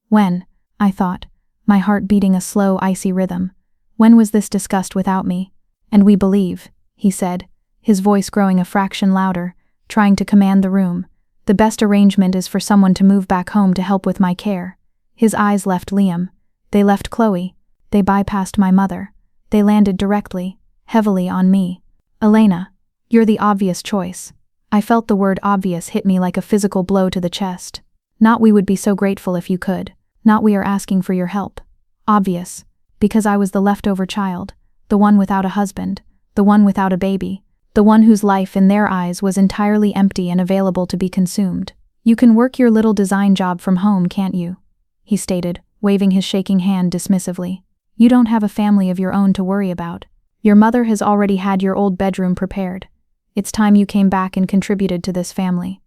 "When?" I thought, my heart beating a slow, icy rhythm. "When was this discussed without me?" "And we believe," he said, his voice growing a fraction louder, trying to command the room. "The best arrangement is for someone to move back home to help with my care." His eyes left Liam. They left Chloe. They bypassed my mother. They landed directly, heavily on me. "Elena, you're the obvious choice." I felt the word obvious hit me like a physical blow to the chest. Not "we would be so grateful if you could." Not "we are asking for your help." Obvious. Because I was the leftover child, the one without a husband, the one without a baby, the one whose life in their eyes was entirely empty and available to be consumed. "You can work your little design job from home, can't you?" he stated, waving his shaking hand dismissively. "You don't have a family of your own to worry about. Your mother has already had your old bedroom prepared. It's time you came back and contributed to this family."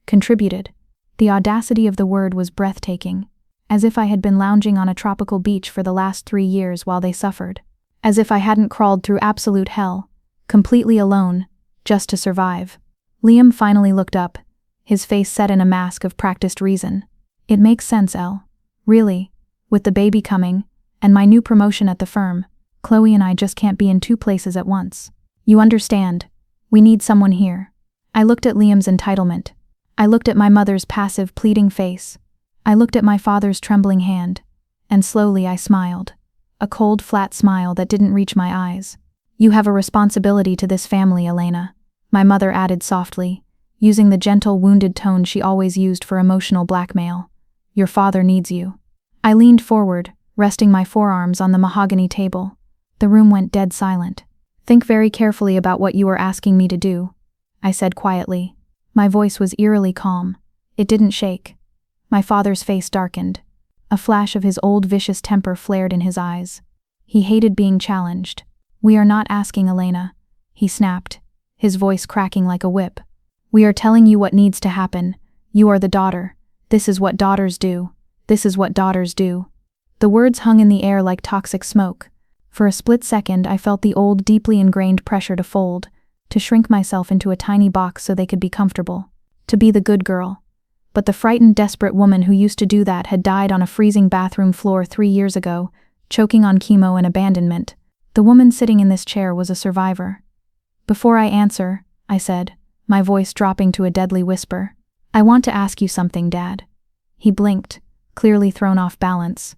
Contributed. The audacity of the word was breathtaking. As if I had been lounging on a tropical beach for the last 3 years while they suffered. As if I hadn't crawled through absolute hell, completely alone, just to survive. Liam finally looked up, his face set in a mask of practiced reason. "It makes sense, Elle. Really, with the baby coming, And my new promotion at the firm. Chloe and I just can't be in two places at once. You understand. We need someone here. I looked at Liam's entitlement. I looked at my mother's passive, pleading face. I looked at my father's trembling hand. And slowly I smiled. A cold, flat smile that didn't reach my eyes. You have a responsibility to this family, Elena, my mother added softly, using the gentle, wounded tone she always used for emotional blackmail. Your father needs you. I leaned forward, resting my forearms on the mahogany table. The room went dead silent. Think very carefully about what you are asking me to do, I said quietly. My voice was eerily calm. It didn't shake. My father's face darkened. A flash of his old vicious temper flared in his eyes. He hated being challenged. We are not asking, Elena, he snapped, his voice cracking like a whip. We are telling you what needs to happen. You are the daughter. This is what daughters do. This is what daughters do. The words hung in the air like toxic smoke. For a split second, I felt the old, deeply ingrained pressure to fold, to shrink myself into a tiny box so they could be comfortable, to be the good girl. But the frightened, desperate woman who used to do that had died on a freezing bathroom floor 3 years ago, choking on chemo and abandonment. The woman sitting in this chair was a survivor. Before I answer, I said, my voice dropping to a deadly whisper, I want to ask you something, Dad. He blinked, clearly thrown off balance.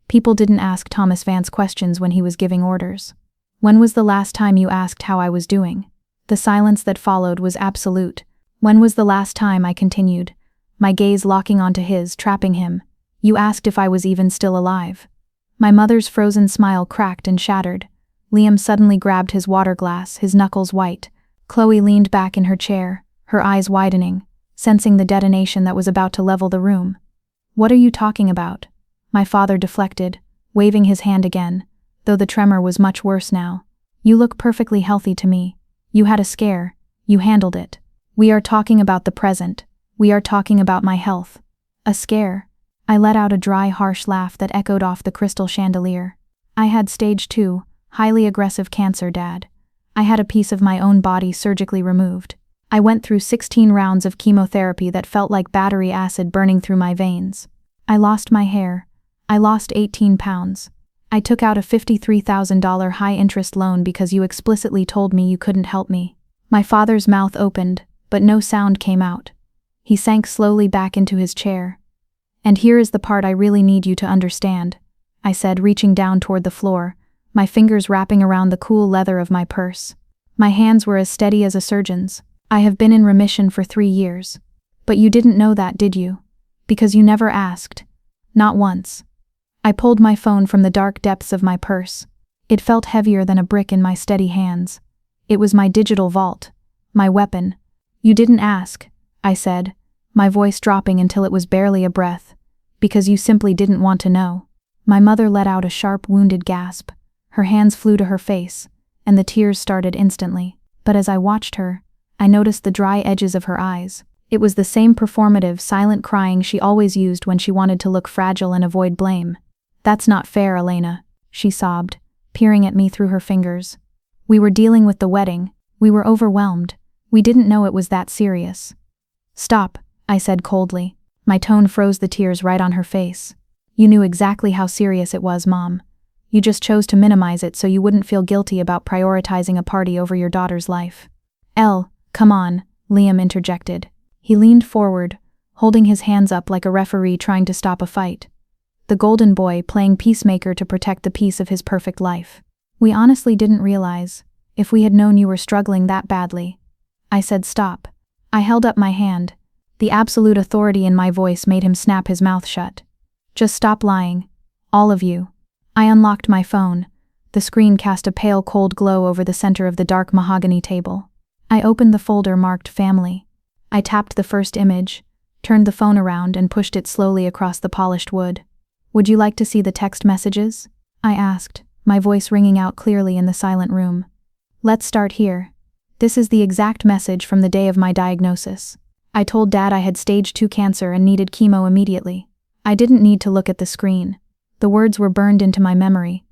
People didn't ask Thomas Vance questions when he was giving orders. When was the last time you asked how I was doing? The silence that followed was absolute. When was the last time, I continued, my gaze locking onto his, trapping him. You asked if I was even still alive. My mother's frozen smile cracked and shattered. Liam suddenly grabbed his water glass, his knuckles white. Chloe leaned back in her chair, her eyes widening, sensing the detonation that was about to level the room. What are you talking about? My father deflected, waving his hand again, though the tremor was much worse now. You look perfectly healthy to me. You had a scare. You handled it. We are talking about the present. We are talking about my health. A scare. I let out a dry, harsh laugh that echoed off the crystal chandelier. I had stage 2, highly aggressive cancer, Dad. I had a piece of my own body surgically removed. I went through 16 rounds of chemotherapy that felt like battery acid burning through my veins. I lost my hair. I lost 18 pounds. I took out a $53,000 high-interest loan because you explicitly told me you couldn't help me. My father's mouth opened, but no sound came out. He sank slowly back into his chair. And here is the part I really need you to understand, I said, reaching down toward the floor, my fingers wrapping around the cool leather of my purse. My hands were as steady as a surgeon's. I have been in remission for 3 years. But you didn't know that, did you? Because you never asked. Not once. I pulled my phone from the dark depths of my purse. It felt heavier than a brick in my steady hands. It was my digital vault. My weapon. You didn't ask, I said, my voice dropping until it was barely a breath. Because you simply didn't want to know. My mother let out a sharp, wounded gasp. Her hands flew to her face, and the tears started instantly. But as I watched her, I noticed the dry edges of her eyes. It was the same performative, silent crying she always used when she wanted to look fragile and avoid blame. That's not fair, Elena, she sobbed, peering at me through her fingers. We were dealing with the wedding. We were overwhelmed. We didn't know it was that serious. Stop, I said coldly. My tone froze the tears right on her face. You knew exactly how serious it was, Mom. You just chose to minimize it so you wouldn't feel guilty about prioritizing a party over your daughter's life. Come on, Liam interjected. He leaned forward, holding his hands up like a referee trying to stop a fight. The golden boy playing peacemaker to protect the peace of his perfect life. We honestly didn't realize, if we had known you were struggling that badly. I said stop. I held up my hand. The absolute authority in my voice made him snap his mouth shut. Just stop lying. All of you. I unlocked my phone. The screen cast a pale, cold glow over the center of the dark mahogany table. I opened the folder marked Family. I tapped the first image, turned the phone around and pushed it slowly across the polished wood. Would you like to see the text messages? I asked, my voice ringing out clearly in the silent room. Let's start here. This is the exact message from the day of my diagnosis. I told Dad I had stage 2 cancer and needed chemo immediately. I didn't need to look at the screen. The words were burned into my memory.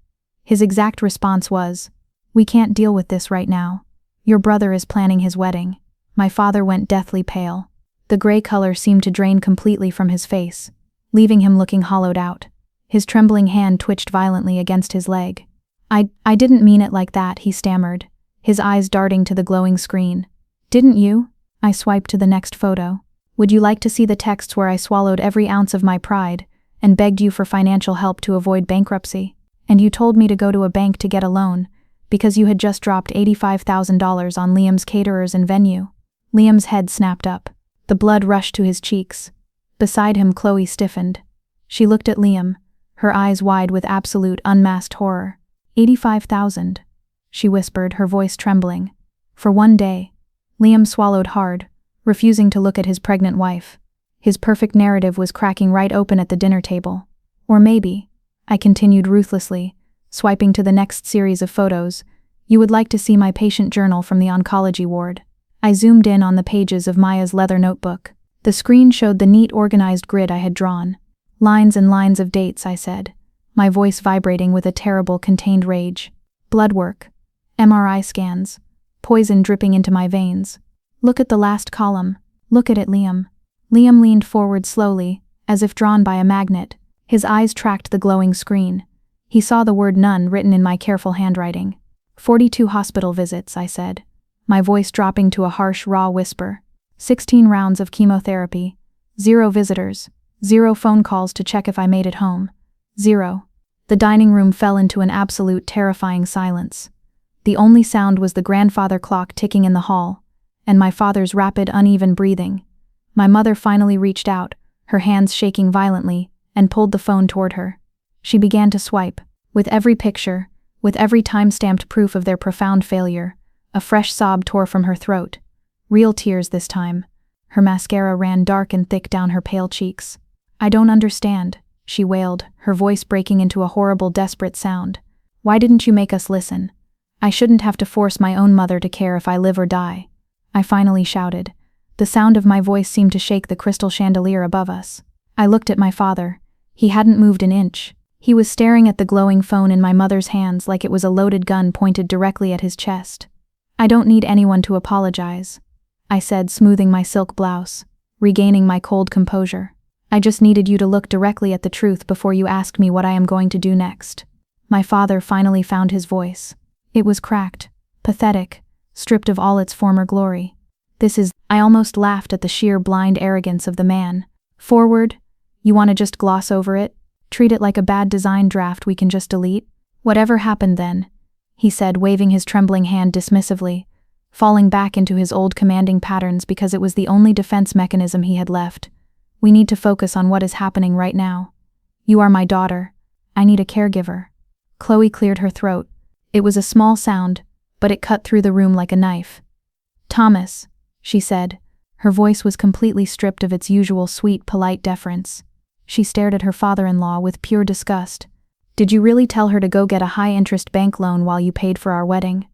His exact response was, "We can't deal with this right now. Your brother is planning his wedding." My father went deathly pale. The gray color seemed to drain completely from his face, leaving him looking hollowed out. His trembling hand twitched violently against his leg. I didn't mean it like that, he stammered, his eyes darting to the glowing screen. Didn't you? I swiped to the next photo. Would you like to see the texts where I swallowed every ounce of my pride and begged you for financial help to avoid bankruptcy? And you told me to go to a bank to get a loan because you had just dropped $85,000 on Liam's caterers and venue. Liam's head snapped up. The blood rushed to his cheeks. Beside him, Chloe stiffened. She looked at Liam, her eyes wide with absolute unmasked horror. 85,000, she whispered, her voice trembling. For one day. Liam swallowed hard, refusing to look at his pregnant wife. His perfect narrative was cracking right open at the dinner table. Or maybe, I continued ruthlessly, swiping to the next series of photos, you would like to see my patient journal from the oncology ward. I zoomed in on the pages of Maya's leather notebook. The screen showed the neat, organized grid I had drawn. Lines and lines of dates, I said, my voice vibrating with a terrible, contained rage. Blood work. MRI scans. Poison dripping into my veins. Look at the last column. Look at it, Liam. Liam leaned forward slowly, as if drawn by a magnet. His eyes tracked the glowing screen. He saw the word none written in my careful handwriting. 42 hospital visits, I said, my voice dropping to a harsh, raw whisper. 16 rounds of chemotherapy. 0 visitors. 0 phone calls to check if I made it home. 0. The dining room fell into an absolute terrifying silence. The only sound was the grandfather clock ticking in the hall, and my father's rapid, uneven breathing. My mother finally reached out, her hands shaking violently, and pulled the phone toward her. She began to swipe. With every picture, with every time-stamped proof of their profound failure, a fresh sob tore from her throat. Real tears this time. Her mascara ran dark and thick down her pale cheeks. I don't understand, she wailed, her voice breaking into a horrible, desperate sound. Why didn't you make us listen? I shouldn't have to force my own mother to care if I live or die. I finally shouted. The sound of my voice seemed to shake the crystal chandelier above us. I looked at my father. He hadn't moved an inch. He was staring at the glowing phone in my mother's hands like it was a loaded gun pointed directly at his chest. I don't need anyone to apologize, I said, smoothing my silk blouse, regaining my cold composure. I just needed you to look directly at the truth before you ask me what I am going to do next. My father finally found his voice. It was cracked, pathetic, stripped of all its former glory. I almost laughed at the sheer blind arrogance of the man. Forward? You want to just gloss over it? Treat it like a bad design draft we can just delete? Whatever happened then? He said, waving his trembling hand dismissively, falling back into his old commanding patterns because it was the only defense mechanism he had left. We need to focus on what is happening right now. You are my daughter. I need a caregiver. Chloe cleared her throat. It was a small sound, but it cut through the room like a knife. Thomas, she said. Her voice was completely stripped of its usual sweet, polite deference. She stared at her father-in-law with pure disgust. Did you really tell her to go get a high-interest bank loan while you paid for our wedding?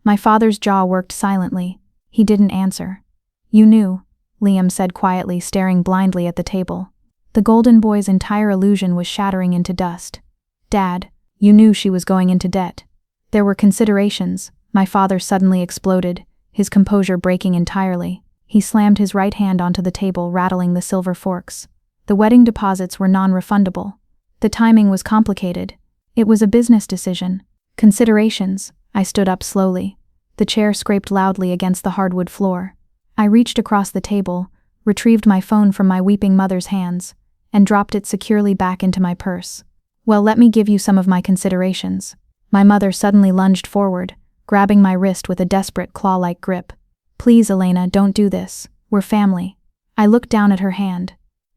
My father's jaw worked silently. He didn't answer. You knew, Liam said quietly, staring blindly at the table. The golden boy's entire illusion was shattering into dust. Dad, you knew she was going into debt. There were considerations, my father suddenly exploded, his composure breaking entirely. He slammed his right hand onto the table, rattling the silver forks. The wedding deposits were non-refundable. The timing was complicated. It was a business decision. Considerations. I stood up slowly. The chair scraped loudly against the hardwood floor. I reached across the table, retrieved my phone from my weeping mother's hands, and dropped it securely back into my purse. Well, let me give you some of my considerations. My mother suddenly lunged forward, grabbing my wrist with a desperate claw-like grip. Please, Elena, don't do this. We're family. I looked down at her hand.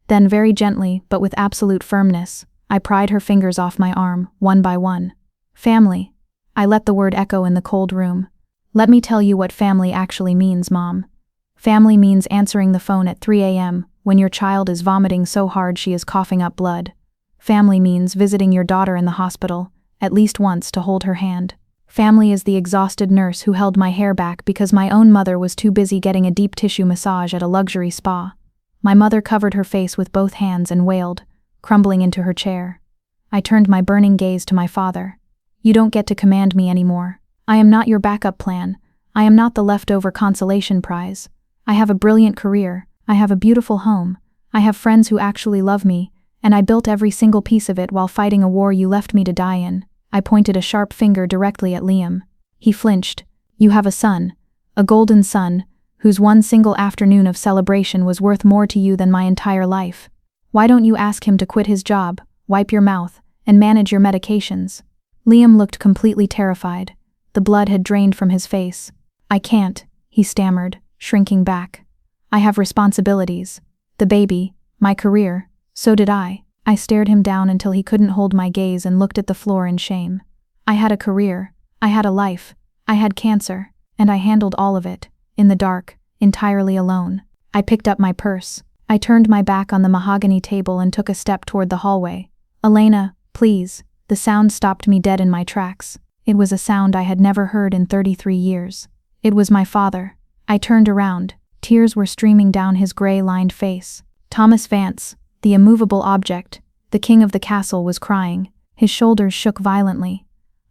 Then very gently, but with absolute firmness, I pried her fingers off my arm, one by one. Family. I let the word echo in the cold room. Let me tell you what family actually means, Mom. Family means answering the phone at 3 a.m. when your child is vomiting so hard she is coughing up blood. Family means visiting your daughter in the hospital, at least once, to hold her hand. Family is the exhausted nurse who held my hair back because my own mother was too busy getting a deep tissue massage at a luxury spa. My mother covered her face with both hands and wailed, crumbling into her chair. I turned my burning gaze to my father. You don't get to command me anymore. I am not your backup plan. I am not the leftover consolation prize. I have a brilliant career. I have a beautiful home. I have friends who actually love me, And I built every single piece of it while fighting a war you left me to die in. I pointed a sharp finger directly at Liam. He flinched. You have a son. A golden son, whose one single afternoon of celebration was worth more to you than my entire life. Why don't you ask him to quit his job, wipe your mouth, and manage your medications? Liam looked completely terrified. The blood had drained from his face. I can't, he stammered, shrinking back. I have responsibilities. The baby, my career, so did I. I stared him down until he couldn't hold my gaze and looked at the floor in shame. I had a career, I had a life, I had cancer, and I handled all of it, in the dark, entirely alone. I picked up my purse. I turned my back on the mahogany table and took a step toward the hallway. Elena, please. The sound stopped me dead in my tracks. It was a sound I had never heard in 33 years. It was my father. I turned around. Tears were streaming down his gray-lined face. Thomas Vance, the immovable object, the king of the castle, was crying. His shoulders shook violently.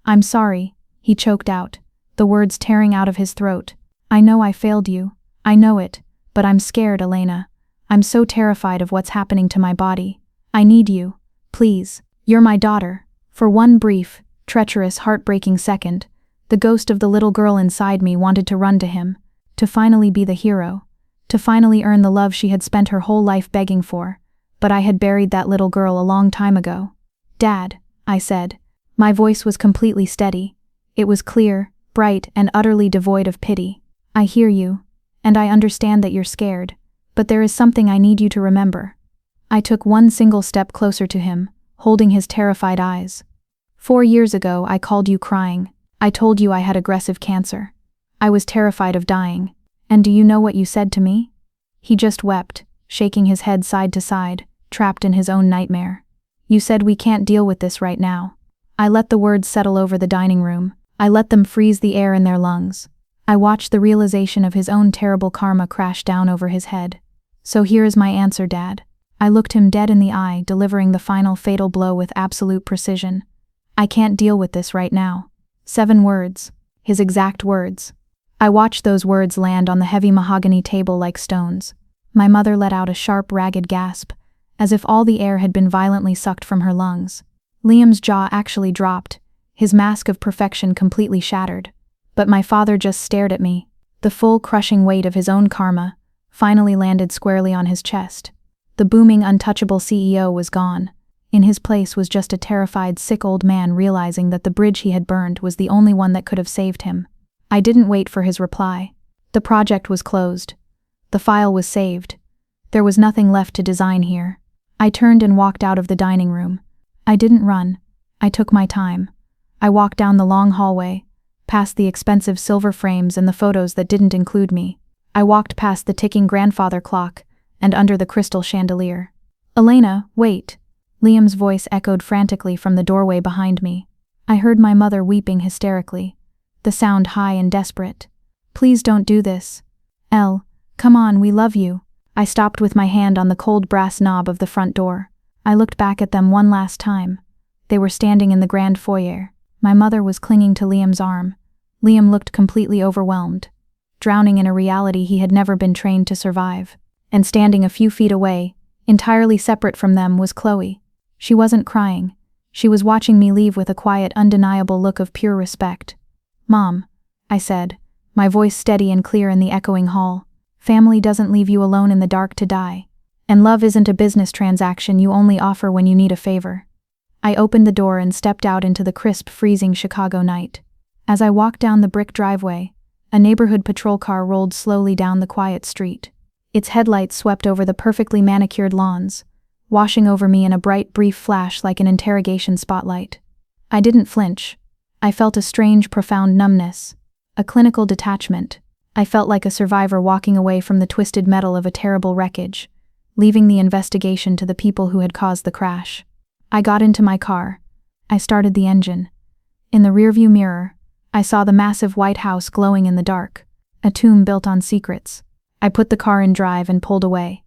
I'm sorry, he choked out, the words tearing out of his throat. I know I failed you. I know it, but I'm scared, Elena. I'm so terrified of what's happening to my body. I need you. Please. You're my daughter. For one brief, treacherous, heartbreaking second, the ghost of the little girl inside me wanted to run to him, to finally be the hero, to finally earn the love she had spent her whole life begging for, but I had buried that little girl a long time ago. Dad, I said. My voice was completely steady. It was clear, bright, and utterly devoid of pity. I hear you, and I understand that you're scared, but there is something I need you to remember. I took one single step closer to him, holding his terrified eyes. 4 years ago, I called you crying. I told you I had aggressive cancer. I was terrified of dying. And do you know what you said to me? He just wept, shaking his head side to side, trapped in his own nightmare. You said we can't deal with this right now. I let the words settle over the dining room. I let them freeze the air in their lungs. I watched the realization of his own terrible karma crash down over his head. So here is my answer, Dad. I looked him dead in the eye, delivering the final fatal blow with absolute precision. I can't deal with this right now. 7 words. His exact words. I watched those words land on the heavy mahogany table like stones. My mother let out a sharp, ragged gasp, as if all the air had been violently sucked from her lungs. Liam's jaw actually dropped, his mask of perfection completely shattered. But my father just stared at me. The full, crushing weight of his own karma finally landed squarely on his chest. The booming, untouchable CEO was gone. In his place was just a terrified, sick old man realizing that the bridge he had burned was the only one that could have saved him. I didn't wait for his reply. The project was closed. The file was saved. There was nothing left to design here. I turned and walked out of the dining room. I didn't run. I took my time. I walked down the long hallway, past the expensive silver frames and the photos that didn't include me. I walked past the ticking grandfather clock and under the crystal chandelier. Elena, wait. Liam's voice echoed frantically from the doorway behind me. I heard my mother weeping hysterically, the sound high and desperate. Please don't do this. Elle, come on, we love you. I stopped with my hand on the cold brass knob of the front door. I looked back at them one last time. They were standing in the grand foyer. My mother was clinging to Liam's arm. Liam looked completely overwhelmed, drowning in a reality he had never been trained to survive. And standing a few feet away, entirely separate from them, was Chloe. She wasn't crying. She was watching me leave with a quiet, undeniable look of pure respect. Mom, I said, my voice steady and clear in the echoing hall. Family doesn't leave you alone in the dark to die. And love isn't a business transaction you only offer when you need a favor. I opened the door and stepped out into the crisp, freezing Chicago night. As I walked down the brick driveway, a neighborhood patrol car rolled slowly down the quiet street. Its headlights swept over the perfectly manicured lawns, washing over me in a bright, brief flash like an interrogation spotlight. I didn't flinch. I felt a strange, profound numbness, a clinical detachment. I felt like a survivor walking away from the twisted metal of a terrible wreckage, leaving the investigation to the people who had caused the crash. I got into my car. I started the engine. In the rearview mirror, I saw the massive White House glowing in the dark, a tomb built on secrets. I put the car in drive and pulled away.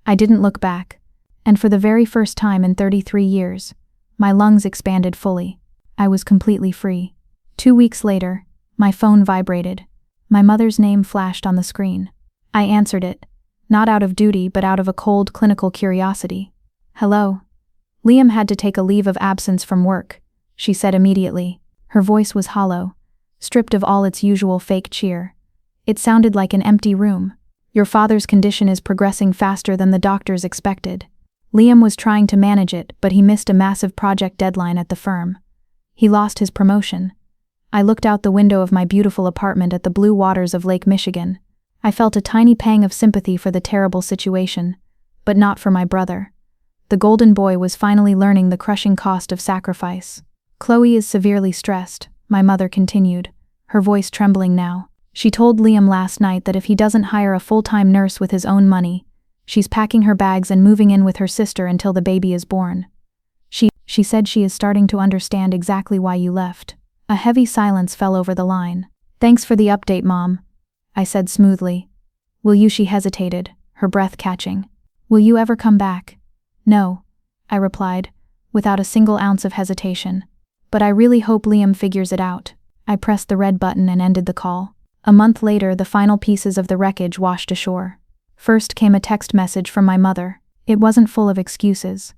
I didn't look back, and for the very first time in 33 years, my lungs expanded fully. I was completely free. 2 weeks later, my phone vibrated. My mother's name flashed on the screen. I answered it, not out of duty but out of a cold, clinical curiosity. Hello, Liam had to take a leave of absence from work, she said immediately. Her voice was hollow, stripped of all its usual fake cheer. It sounded like an empty room. Your father's condition is progressing faster than the doctors expected. Liam was trying to manage it, but he missed a massive project deadline at the firm. He lost his promotion. I looked out the window of my beautiful apartment at the blue waters of Lake Michigan. I felt a tiny pang of sympathy for the terrible situation, but not for my brother. The golden boy was finally learning the crushing cost of sacrifice. Chloe is severely stressed, my mother continued, her voice trembling now. She told Liam last night that if he doesn't hire a full-time nurse with his own money, she's packing her bags and moving in with her sister until the baby is born. She said she is starting to understand exactly why you left. A heavy silence fell over the line. Thanks for the update, Mom, I said smoothly. Will you? She hesitated, her breath catching. Will you ever come back? No, I replied, without a single ounce of hesitation. But I really hope Liam figures it out. I pressed the red button and ended the call. A month later, the final pieces of the wreckage washed ashore. First came a text message from my mother. It wasn't full of excuses.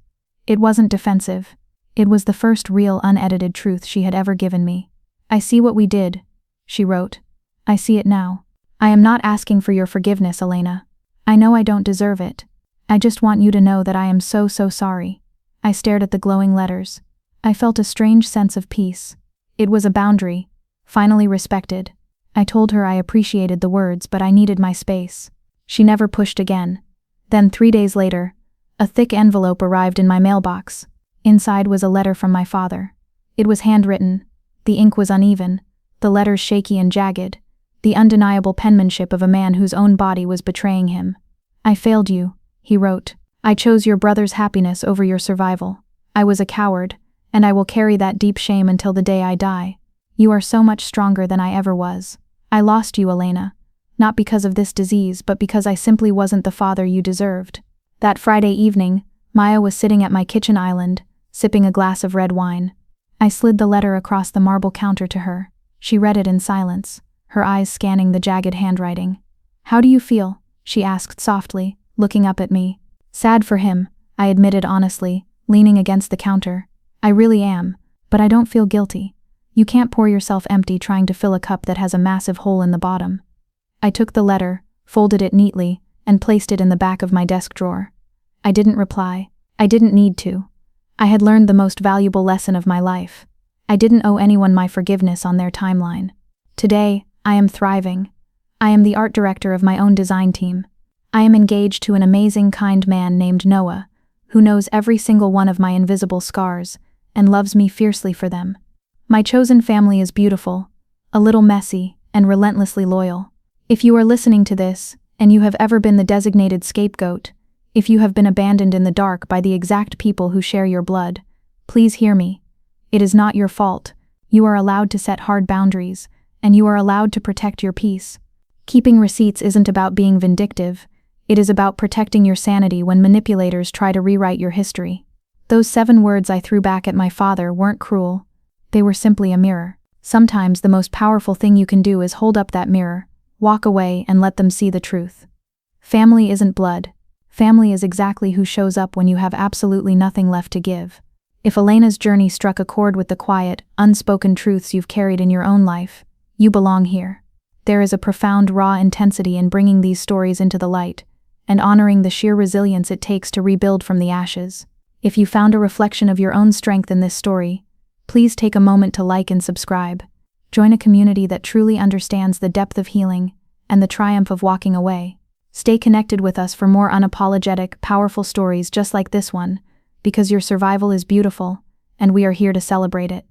It wasn't defensive. It was the first real unedited truth she had ever given me. I see what we did, she wrote. I see it now. I am not asking for your forgiveness, Elena. I know I don't deserve it. I just want you to know that I am so sorry. I stared at the glowing letters. I felt a strange sense of peace. It was a boundary, finally respected. I told her I appreciated the words, but I needed my space. She never pushed again. Then 3 days later, a thick envelope arrived in my mailbox. Inside was a letter from my father. It was handwritten. The ink was uneven, the letters shaky and jagged, the undeniable penmanship of a man whose own body was betraying him. I failed you, he wrote. I chose your brother's happiness over your survival. I was a coward, and I will carry that deep shame until the day I die. You are so much stronger than I ever was. I lost you, Elena. Not because of this disease, but because I simply wasn't the father you deserved. That Friday evening, Maya was sitting at my kitchen island, sipping a glass of red wine. I slid the letter across the marble counter to her. She read it in silence, her eyes scanning the jagged handwriting. How do you feel? She asked softly, looking up at me. Sad for him, I admitted honestly, leaning against the counter. I really am, but I don't feel guilty. You can't pour yourself empty trying to fill a cup that has a massive hole in the bottom. I took the letter, folded it neatly, and placed it in the back of my desk drawer. I didn't reply. I didn't need to. I had learned the most valuable lesson of my life. I didn't owe anyone my forgiveness on their timeline. Today, I am thriving. I am the art director of my own design team. I am engaged to an amazing, kind man named Noah, who knows every single one of my invisible scars and loves me fiercely for them. My chosen family is beautiful, a little messy, and relentlessly loyal. If you are listening to this, and you have ever been the designated scapegoat, if you have been abandoned in the dark by the exact people who share your blood, please hear me. It is not your fault. You are allowed to set hard boundaries, and you are allowed to protect your peace. Keeping receipts isn't about being vindictive. It is about protecting your sanity when manipulators try to rewrite your history. Those 7 words I threw back at my father weren't cruel. They were simply a mirror. Sometimes the most powerful thing you can do is hold up that mirror, walk away, and let them see the truth. Family isn't blood. Family is exactly who shows up when you have absolutely nothing left to give. If Elena's journey struck a chord with the quiet, unspoken truths you've carried in your own life, you belong here. There is a profound, raw intensity in bringing these stories into the light, and honoring the sheer resilience it takes to rebuild from the ashes. If you found a reflection of your own strength in this story, please take a moment to like and subscribe. Join a community that truly understands the depth of healing and the triumph of walking away. Stay connected with us for more unapologetic, powerful stories just like this one, because your survival is beautiful, and we are here to celebrate it.